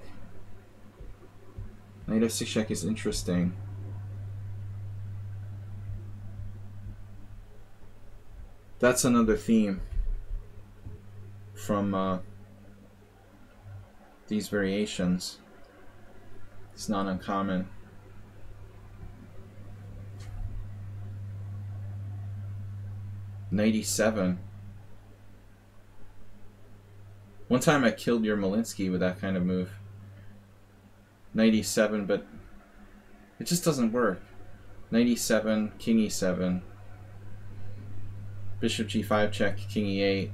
Knight f6 check is interesting. That's another theme from these variations. It's not uncommon. Knight e7. One time I killed your Malinsky with that kind of move. Knight e7, but it just doesn't work. Knight e7, king e7. Bishop g5 check, king e8.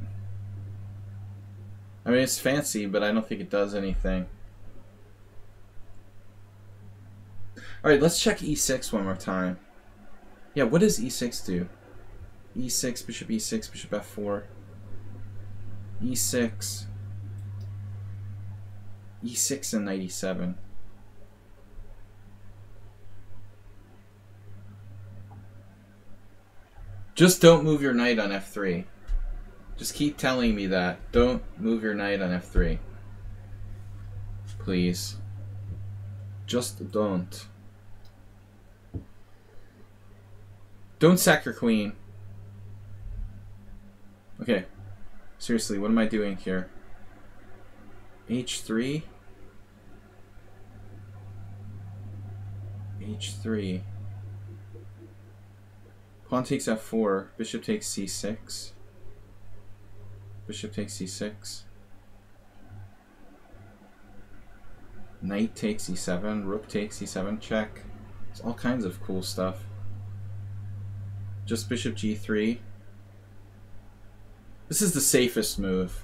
I mean, it's fancy, but I don't think it does anything. Alright, let's check e6 one more time. Yeah, what does e6 do? e6, bishop e6, bishop f4. e6. e6 and knight e7. Just don't move your knight on f3. Just keep telling me that. Don't move your knight on f3. Please. Just don't. Don't sack your queen. Okay. Seriously, what am I doing here? h3? h3. Pawn takes f4. Bishop takes c6. Bishop takes c6. Knight takes e7. Rook takes e7 check. It's all kinds of cool stuff. Just bishop g3. This is the safest move.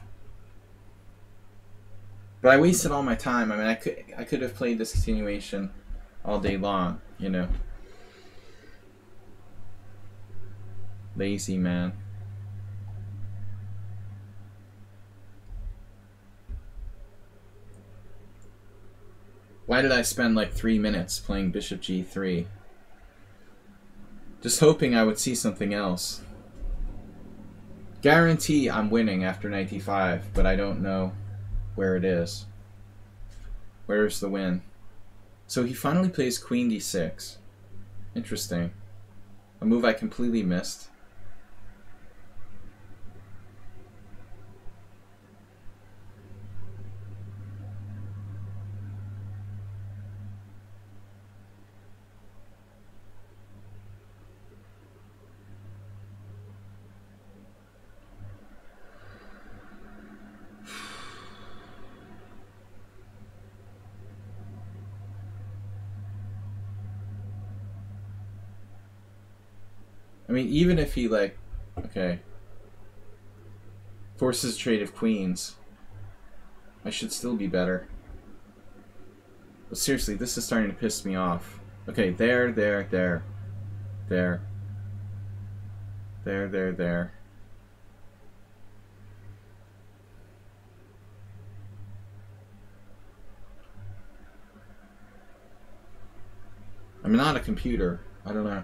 But I wasted all my time. I mean, I could have played this continuation all day long, you know. Lazy man. Why did I spend like 3 minutes playing bishop g3? Just hoping I would see something else. Guarantee I'm winning after knight d5, but I don't know where it is. Where's the win? So he finally plays queen d6. Interesting. A move I completely missed. I mean, even if he, like, okay, forces trade of queens, I should still be better. But seriously, this is starting to piss me off. Okay, there. I'm not a computer. I don't know.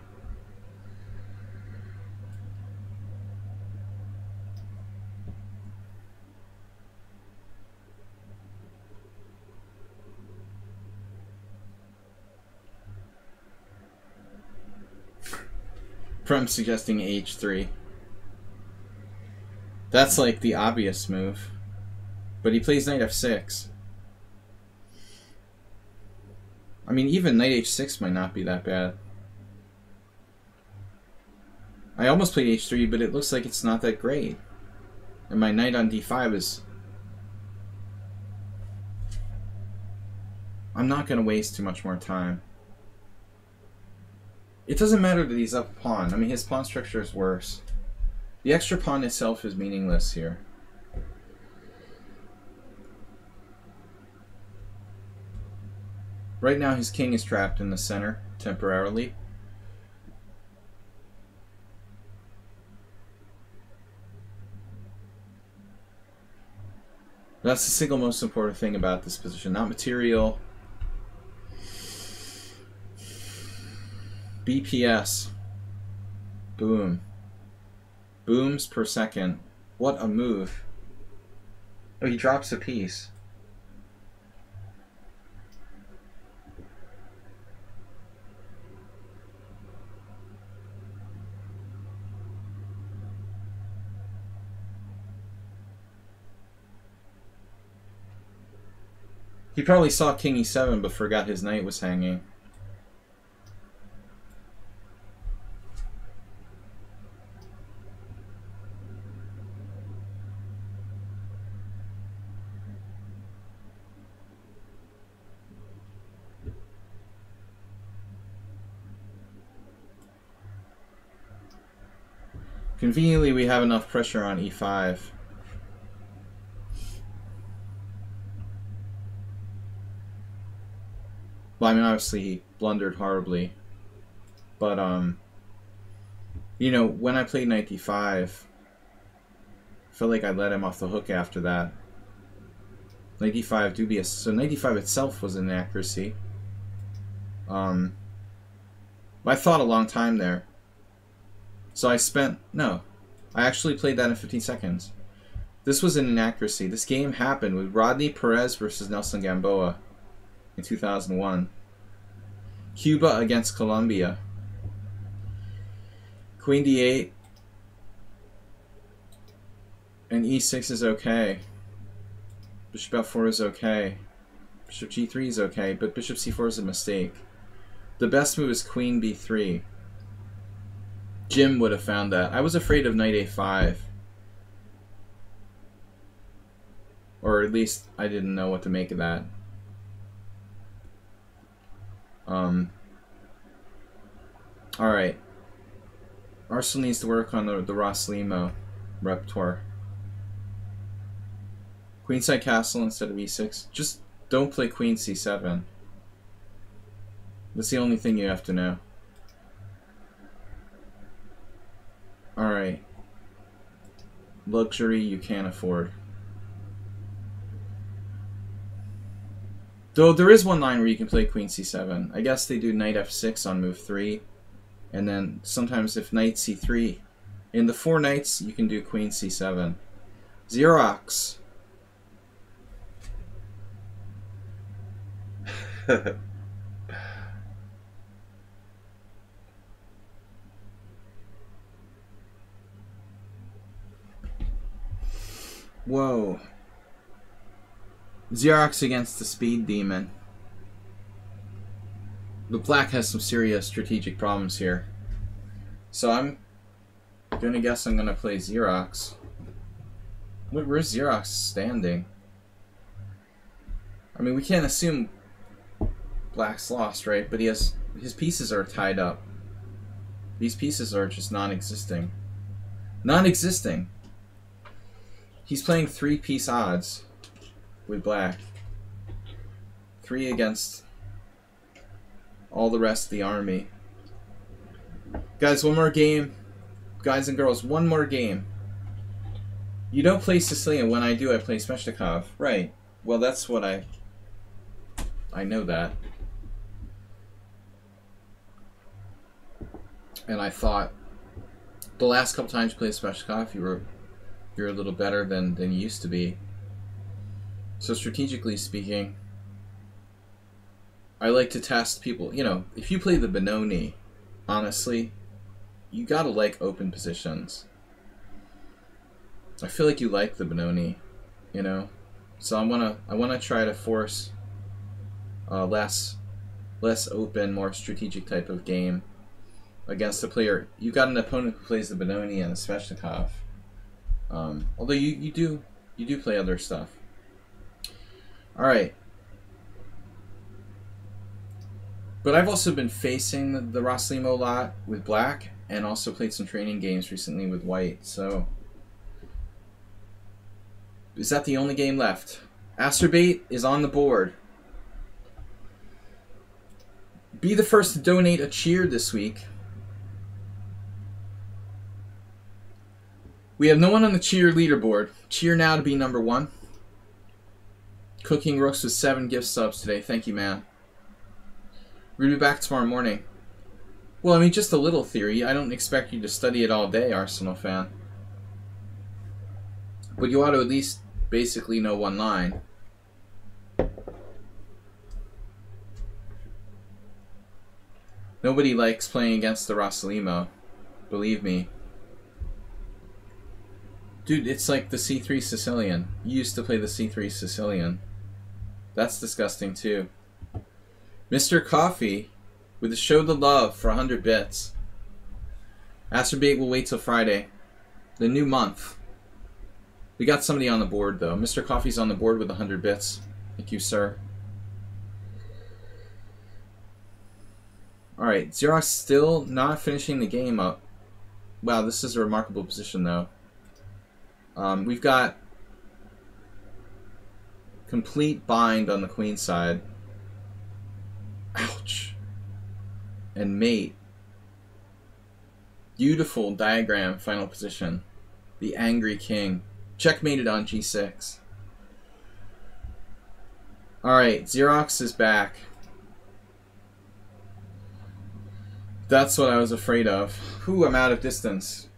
From suggesting h3. That's like the obvious move. But he plays knight f6. I mean, even knight h6 might not be that bad. I almost played h3, but it looks like it's not that great. And my knight on d5 is... I'm not going to waste too much more time. It doesn't matter that he's up a pawn. I mean, his pawn structure is worse. The extra pawn itself is meaningless here. Right now, his king is trapped in the center, temporarily. That's the single most important thing about this position. Not material. BPS. Boom. Booms per second. What a move. Oh, he drops a piece. He probably saw king e7 but forgot his knight was hanging. Conveniently, we have enough pressure on e5. Well, I mean, obviously he blundered horribly. But, you know, when I played knight d5, I felt like I let him off the hook after that. Knight d5 dubious. So knight d5 itself was an inaccuracy. I thought a long time there. So I actually played that in 15 seconds. This was an inaccuracy. This game happened with Rodney Perez versus Nelson Gamboa in 2001. Cuba against Colombia. Queen d8 and e6 is okay. Bishop f4 is okay. Bishop g3 is okay, but bishop c4 is a mistake. The best move is queen b3. Jim would have found that. I was afraid of knight a5. Or at least I didn't know what to make of that. Alright. Arsenal needs to work on the Ross Limo repertoire. Queenside castle instead of e6. Just don't play queen c7. That's the only thing you have to know. Alright. Luxury you can't afford. Though there is one line where you can play queen c7. I guess they do knight f6 on move 3. And then sometimes if knight c3, in the 4 knights, you can do queen c7. Xerox. Whoa. Xerox against the Speed Demon. But black has some serious strategic problems here. So I'm gonna guess I'm gonna play Xerox. Where's Xerox standing? I mean, we can't assume black's lost, right? But his pieces are tied up. These pieces are just non-existing. Non-existing! He's playing 3-piece odds with black. 3 against all the rest of the army. Guys, one more game. Guys and girls, one more game. You don't play Sicilian. When I do, I play Sveshnikov. Right. Well, that's what I know that. And I thought the last couple times you played Sveshnikov, you're a little better than you used to be. So strategically speaking, I like to test people. You know, if you play the Benoni, honestly, you gotta like open positions. I feel like you like the Benoni, you know. So I wanna try to force less open, more strategic type of game against a player. You got an opponent who plays the Benoni and the Sveshnikov. Although you do play other stuff. All right. But I've also been facing the Roslimo a lot with black, and also played some training games recently with white. So is that the only game left? Asterbait is on the board. Be the first to donate a cheer this week. We have no one on the cheer leaderboard. Cheer now to be number 1. Cooking Rooks with 7 gift subs today. Thank you, man. We're going to be back tomorrow morning. Well, I mean, just a little theory. I don't expect you to study it all day, Arsenal fan. But you ought to at least basically know one line. Nobody likes playing against the Rosalimo. Believe me. Dude, it's like the C3 Sicilian. You used to play the C3 Sicilian. That's disgusting too. Mr. Coffee with a show the love for 100 bits. Asterbait will wait till Friday. The new month. We got somebody on the board though. Mr. Coffee's on the board with 100 bits. Thank you, sir. Alright, Xerox still not finishing the game up. Wow, this is a remarkable position, though. We've got complete bind on the queen side. Ouch. And mate. Beautiful diagram, final position. The angry king. Checkmated on g6. Alright, Xerox is back. That's what I was afraid of. Whew, I'm out of distance.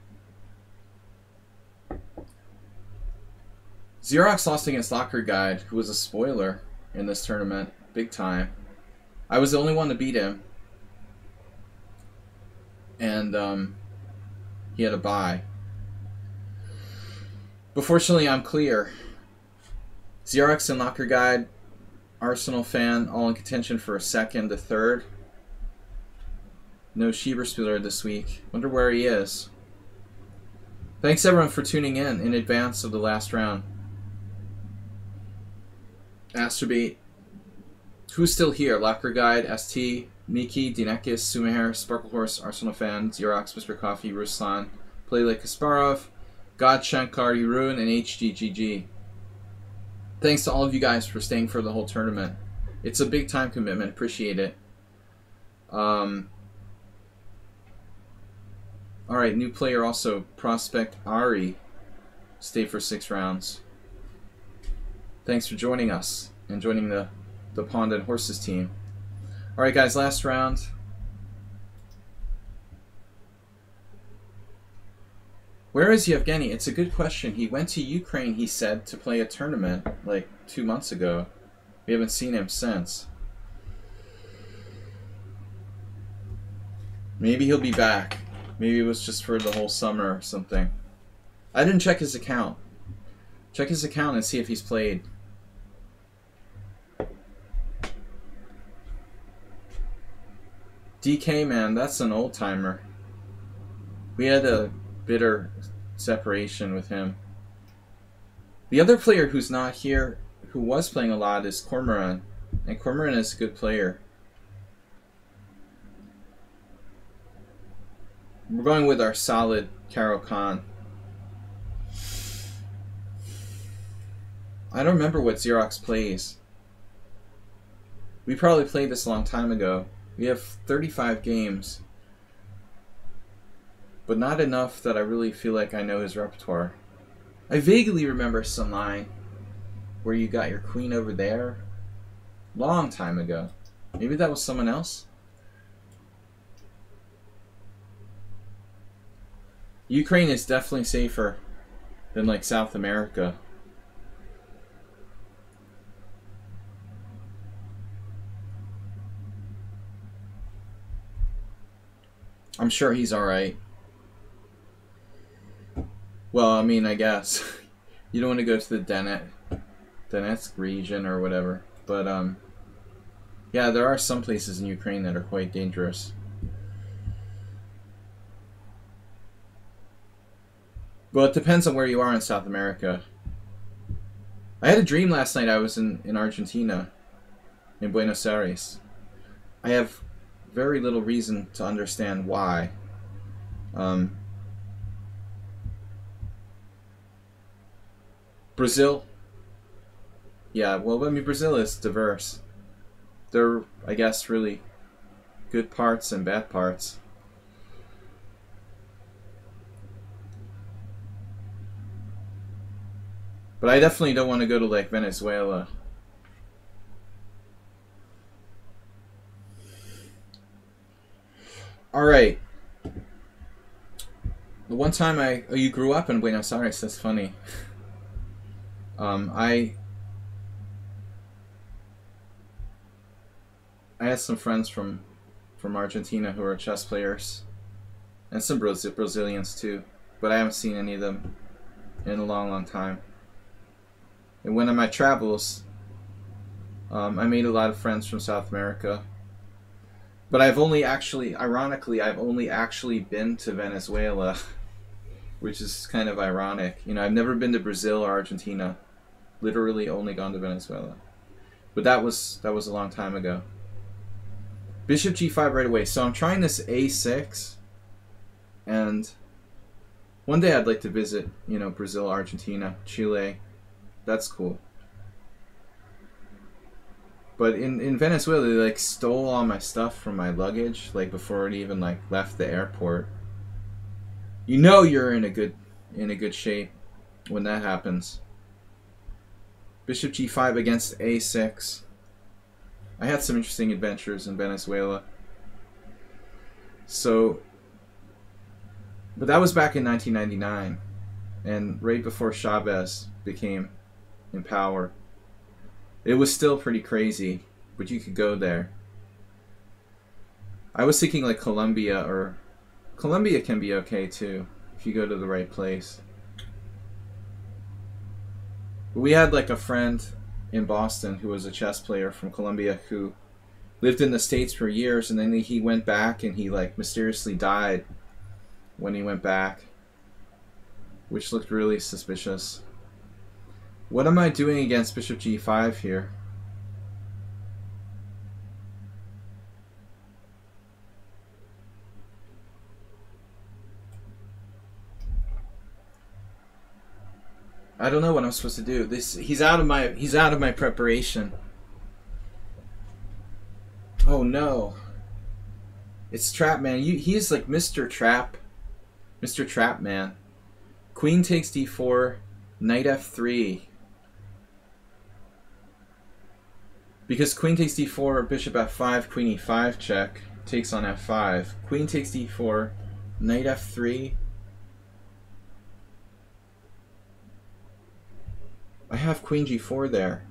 Xerox lost against Locker Guide, who was a spoiler in this tournament. Big time. I was the only one to beat him. And, he had a bye. But fortunately, I'm clear. Xerox and Locker Guide, Arsenal fan, all in contention for a second to third. No Schieberspieler this week. Wonder where he is. Thanks everyone for tuning in advance of the last round. Astrobate. Who's still here? Locker Guide, ST, Miki, Dinekis, Sumaher, Sparklehorse, Arsenal fan, Xerox, Mr. Coffee, Ruslan, Play Like Kasparov, God Shankar, Ruin, and HGGG. Thanks to all of you guys for staying for the whole tournament. It's a big time commitment. Appreciate it. Alright, new player also. Prospect Ari. Stay for 6 rounds. Thanks for joining us and joining the Pawnda and Horses team. Alright guys, last round. Where is Yevgeny? It's a good question. He went to Ukraine, he said, to play a tournament like 2 months ago. We haven't seen him since. Maybe he'll be back. Maybe it was just for the whole summer or something. I didn't check his account. Check his account and see if he's played. DK, man, that's an old timer. We had a bitter separation with him. The other player who's not here, who was playing a lot, is Cormoran. And Cormoran is a good player. We're going with our solid Caro Khan. I don't remember what Xerox plays. We probably played this a long time ago. We have 35 games. But not enough that I really feel like I know his repertoire. I vaguely remember some line where you got your queen over there. Long time ago. Maybe that was someone else? Ukraine is definitely safer than like South America. I'm sure he's alright. Well, I mean, I guess. You don't want to go to the Donetsk region or whatever. But, yeah, there are some places in Ukraine that are quite dangerous. Well, it depends on where you are in South America. I had a dream last night I was in Argentina, in Buenos Aires. I have very little reason to understand why. Brazil? Yeah, well, I mean, Brazil is diverse. There are, I guess, really good parts and bad parts. But I definitely don't want to go to, like, Venezuela. Alright. The one time oh, you grew up in Buenos Aires, that's funny. I had some friends from Argentina who are chess players. And some Brazilians too. But I haven't seen any of them in a long, long time. In one of my travels, I made a lot of friends from South America. But I've only actually, ironically, I've only actually been to Venezuela, which is kind of ironic. You know, I've never been to Brazil or Argentina. Literally only gone to Venezuela. But that was a long time ago. Bishop g5 right away. So I'm trying this a6, and One day I'd like to visit, you know, Brazil, Argentina, Chile. That's cool. But in Venezuela, they like stole all my stuff from my luggage, like before it even like left the airport. You know you're in a good shape when that happens. Bishop g5 against a6. I had some interesting adventures in Venezuela. So, but that was back in 1999, and right before Chavez became in power. It was still pretty crazy, but you could go there. I was thinking like Colombia, or Colombia can be okay too if you go to the right place. We had like a friend in Boston who was a chess player from Colombia who lived in the States for years, and then he went back and he like mysteriously died when he went back, which looked really suspicious. What am I doing against Bishop g5 here? I don't know what I'm supposed to do. He's out of my preparation. Oh no. It's Trap Man. He's like Mr. Trap Man. Queen takes d4, knight f3. Because queen takes d4, bishop f5, queen e5 check, takes on f5. Queen takes d4, knight f3. I have queen g4 there.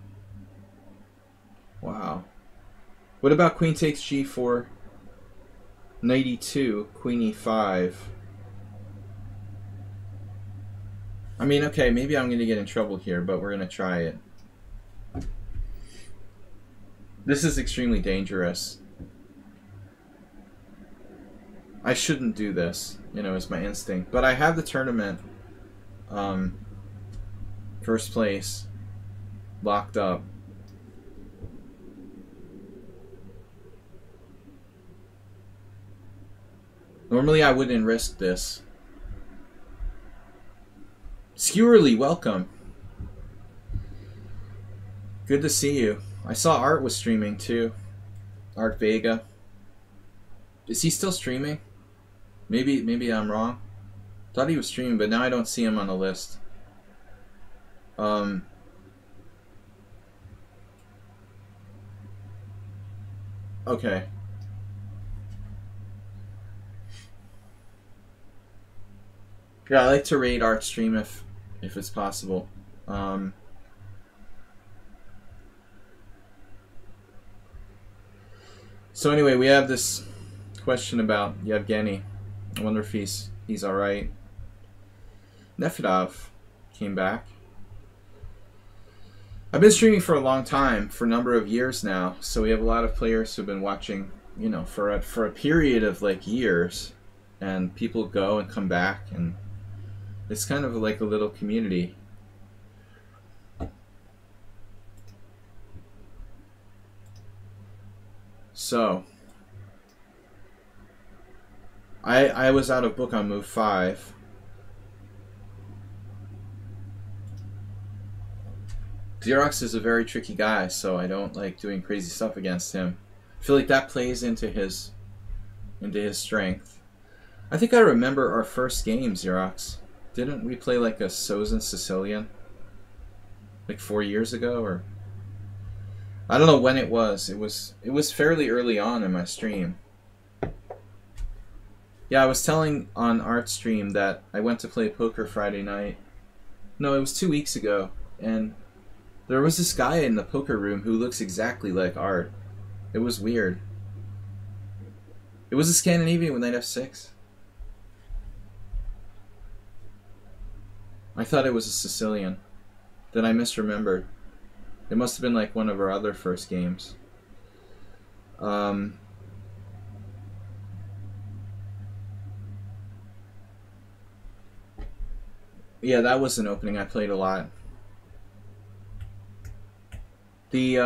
Wow. What about queen takes g4, knight e2, queen e5? I mean, okay, maybe I'm going to get in trouble here, but we're going to try it. This is extremely dangerous. I shouldn't do this, you know, is my instinct. But I have the tournament, first place, locked up. Normally I wouldn't risk this. Skewerly, welcome. Good to see you. I saw Art was streaming too. Art Vega. Is he still streaming? Maybe I'm wrong. Thought he was streaming, but now I don't see him on the list. Okay. Yeah, I like to raid Art stream if it's possible. So anyway, we have this question about Yevgeny. I wonder if he's alright. Nefedov came back. I've been streaming for a long time, for a number of years now, so we have a lot of players who've been watching, you know, for a period of like years, and people go and come back, and it's kind of like a little community. So I was out of book on move 5. Xerox is a very tricky guy, so I don't like doing crazy stuff against him. I feel like that plays into his strength. I think I remember our first game, Xerox. Didn't we play like a Sozin Sicilian? Like 4 years ago, or I don't know when it was. It was fairly early on in my stream. Yeah, I was telling on Art stream that I went to play poker Friday night. No, it was 2 weeks ago, and there was this guy in the poker room who looks exactly like Art. It was weird. It was a Scandinavian with knight f6. I thought it was a Sicilian. Then I misremembered. It must have been like one of our other first games. Yeah, that was an opening I played a lot. The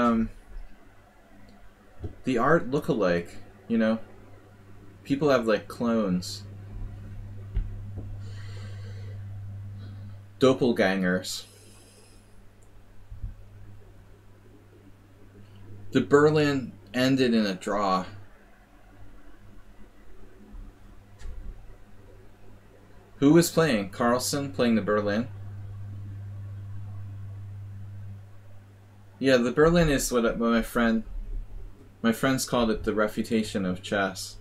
Art look-alike, you know? People have like clones. Doppelgangers. The Berlin ended in a draw. Who was playing? Carlsen playing the Berlin? Yeah, the Berlin is what my friends called it the refutation of chess.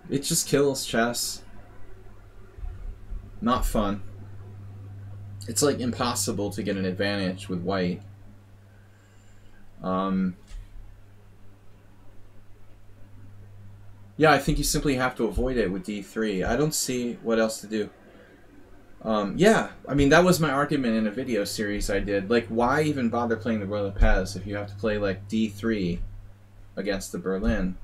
It just kills chess. Not fun. It's like impossible to get an advantage with white. Yeah, I think you simply have to avoid it with d3. I don't see what else to do. Yeah, I mean, that was my argument in a video series I did. Like, why even bother playing the Royal Pez if you have to play, like, d3 against the Berlin?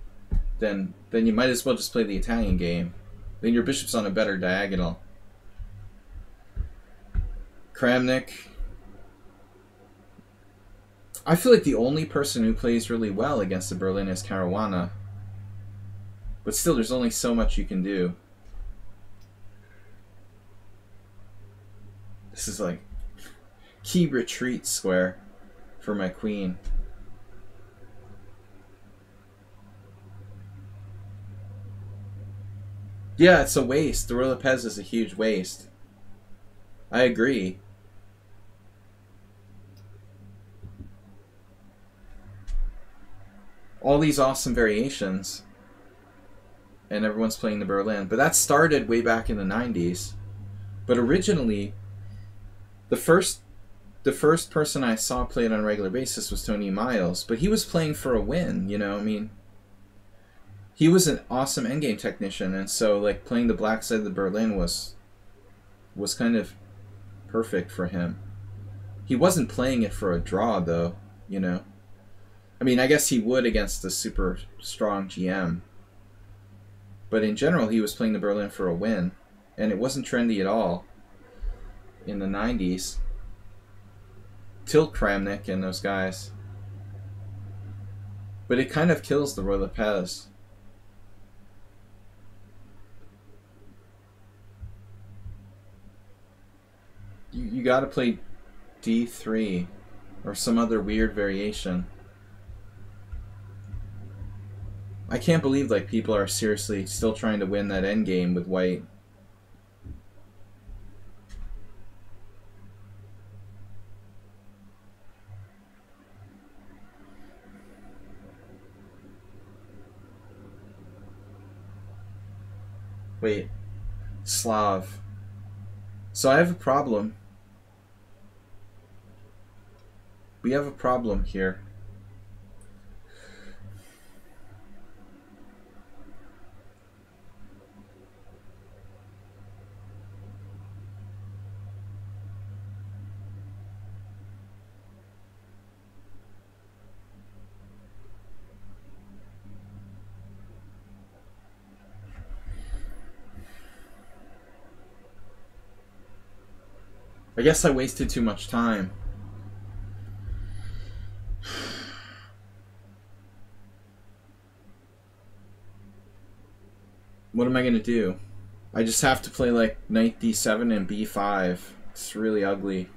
Then you might as well just play the Italian game. Then your bishop's on a better diagonal. Kramnik. I feel like the only person who plays really well against the Berlin is Caruana. But still, there's only so much you can do. This is like key retreat square for my queen. Yeah, it's a waste. The Royal Pez is a huge waste. I agree. All these awesome variations. And everyone's playing the Berlin. But that started way back in the 90s. But originally, the first person I saw play it on a regular basis was Tony Miles. But he was playing for a win, you know? I mean, he was an awesome endgame technician. And so, like, playing the black side of the Berlin was kind of perfect for him. He wasn't playing it for a draw, though, you know? I mean, I guess he would against the super strong GM. But in general, he was playing the Berlin for a win. And it wasn't trendy at all in the 90s. Till Kramnik and those guys. But it kind of kills the Royal Pez. You gotta play d3 or some other weird variation. I can't believe like people are seriously still trying to win that endgame with white. Wait, Slav. So I have a problem. We have a problem here. I guess I wasted too much time. What am I gonna do? I just have to play like knight d7 and b5. It's really ugly.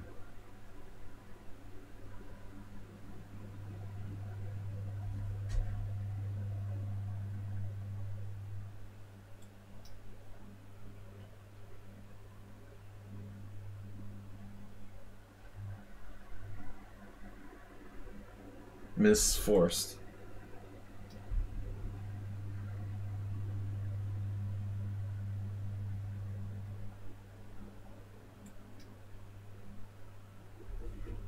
Misforced.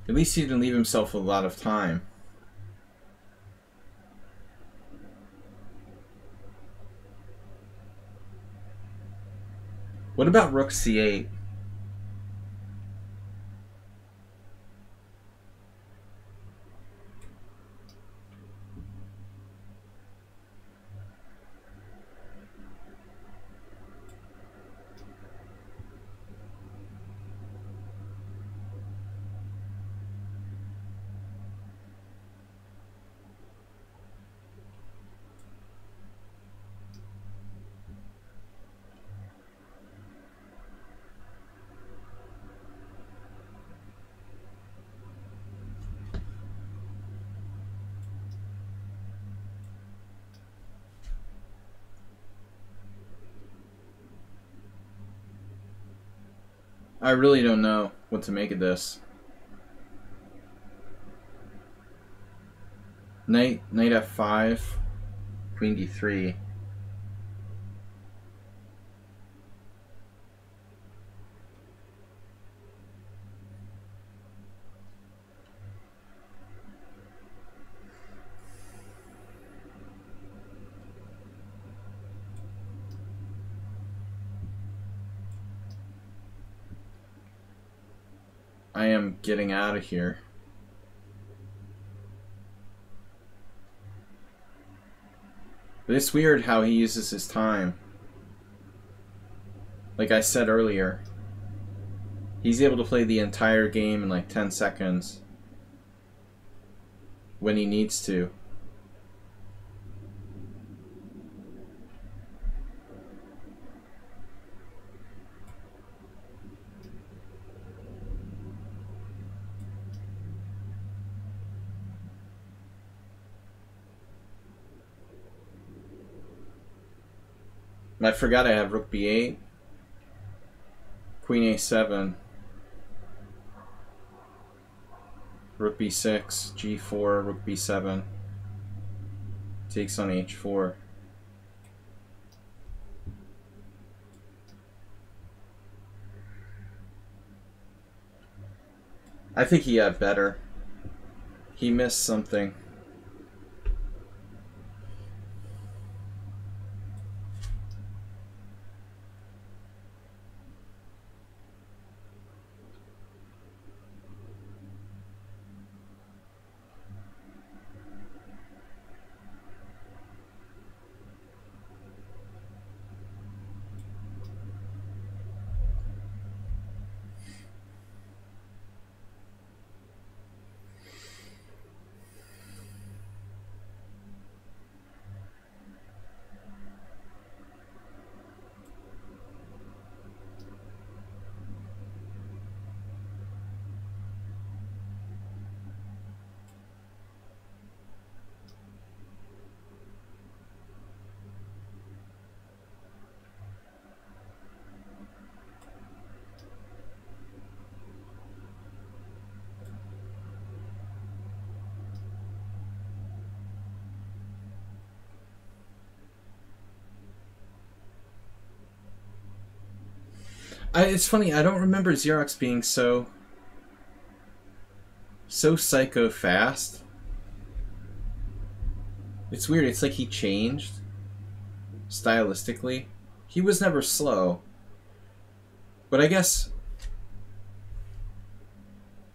At least he didn't leave himself a lot of time. What about rook c8? I really don't know what to make of this. Knight f5, queen d3. I am getting out of here. But it's weird how he uses his time. Like I said earlier, he's able to play the entire game in like 10 seconds when he needs to. And I forgot I have rook b8, queen a7, rook b6, g4, rook b7, takes on h4. I think he had better. He missed something. It's funny, I don't remember Xerox being so psycho fast. It's weird, it's like he changed stylistically. He was never slow. But I guess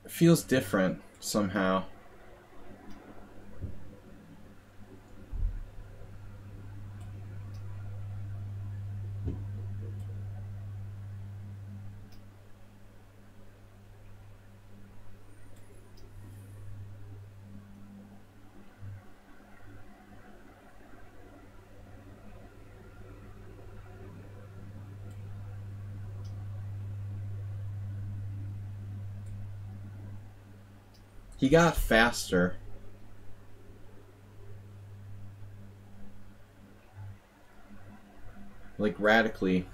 it feels different somehow. He got faster. Like radically.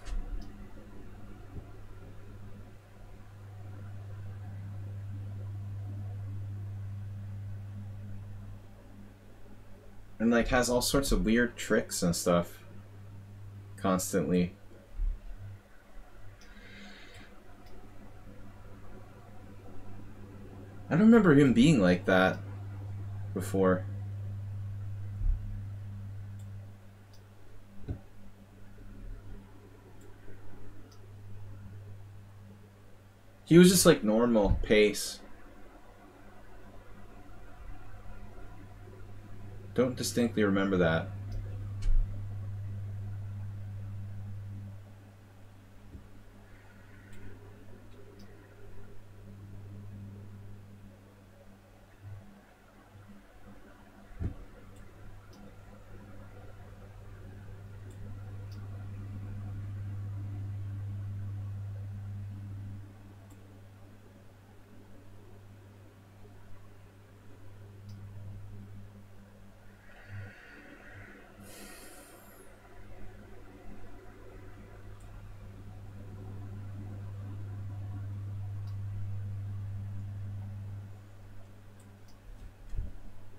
And like has all sorts of weird tricks and stuff constantly. I don't remember him being like that before. He was just like normal pace. Don't distinctly remember that.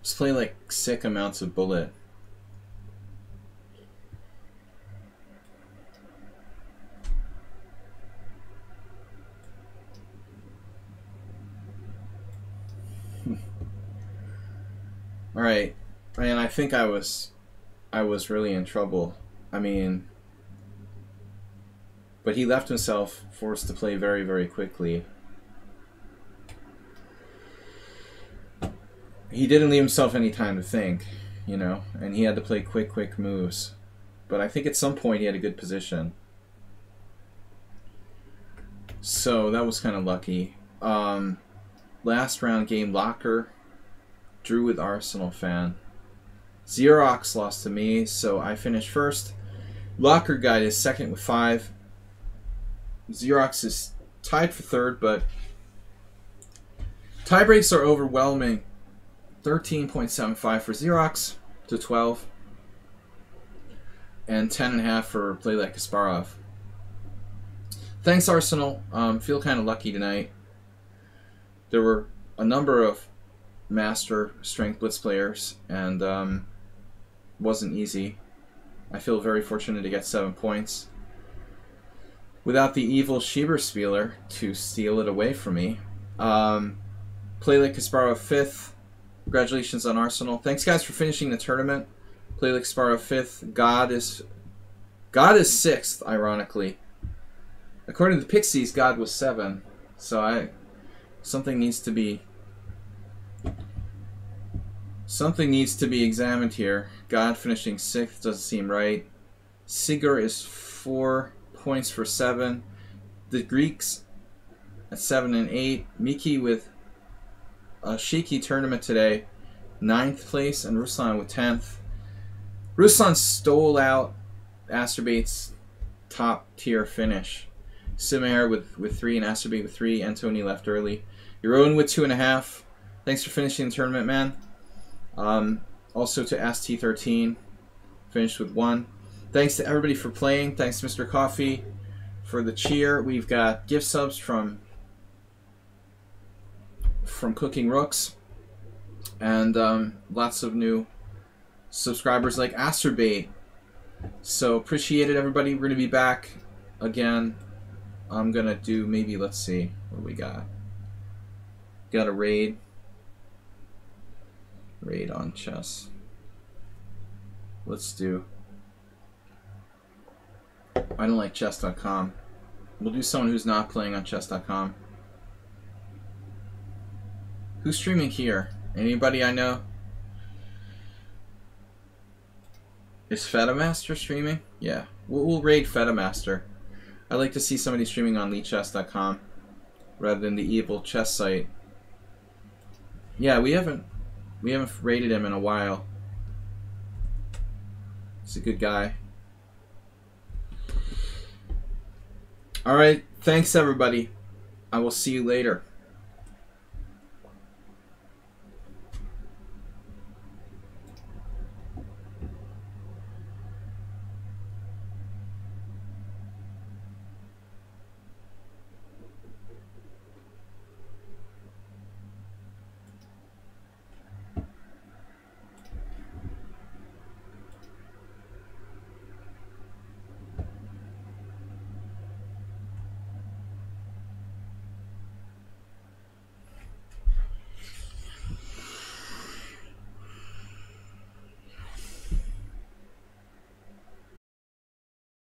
Just play like sick amounts of bullet. All right, and I think I was really in trouble. I mean, but he left himself forced to play very, very quickly. He didn't leave himself any time to think, you know, and he had to play quick moves. But I think at some point he had a good position. So that was kind of lucky. Last round game, Locker drew with Arsenal fan. Xerox lost to me, so I finished first. Locker Guide is second with 5. Xerox is tied for third, but tie breaks are overwhelming. 13.75 for Xerox to 12. And 10.5 for Play Like Kasparov. Thanks, Arsenal. Feel kind of lucky tonight. There were a number of Master Strength Blitz players, and wasn't easy. I feel very fortunate to get 7 points. Without the evil Schieberspieler to steal it away from me. Play Like Kasparov 5th. Congratulations on Arsenal. Thanks, guys, for finishing the tournament. Play Like Kasparov 5th. God is 6th, ironically. According to the Pixies, God was 7. So something needs to be examined here. God finishing 6th doesn't seem right. Sigur is 4 points for 7. The Greeks at 7 and 8. Miki with a shaky tournament today, 9th place, and Ruslan with 10th. Ruslan stole out Asturbate's top tier finish. Simair with 3 and Asturbate with 3. Antony left early. Jeroen with 2.5. Thanks for finishing the tournament, man. Also to ST13, finished with 1. Thanks to everybody for playing. Thanks to Mr. Coffee for the cheer. We've got gift subs from Cooking Rooks, and lots of new subscribers like Asturbate. So appreciate it, everybody. We're going to be back again. I'm going to do maybe, let's see, what do we got? Got a raid on chess. Let's do, I don't like chess.com. We'll do someone who's not playing on chess.com. Who's streaming here? Anybody I know? Is Fetamaster streaming? Yeah, we'll raid Fetamaster. I'd like to see somebody streaming on Lichess.com rather than the evil chess site. Yeah, we haven't raided him in a while. He's a good guy. All right, thanks everybody. I will see you later.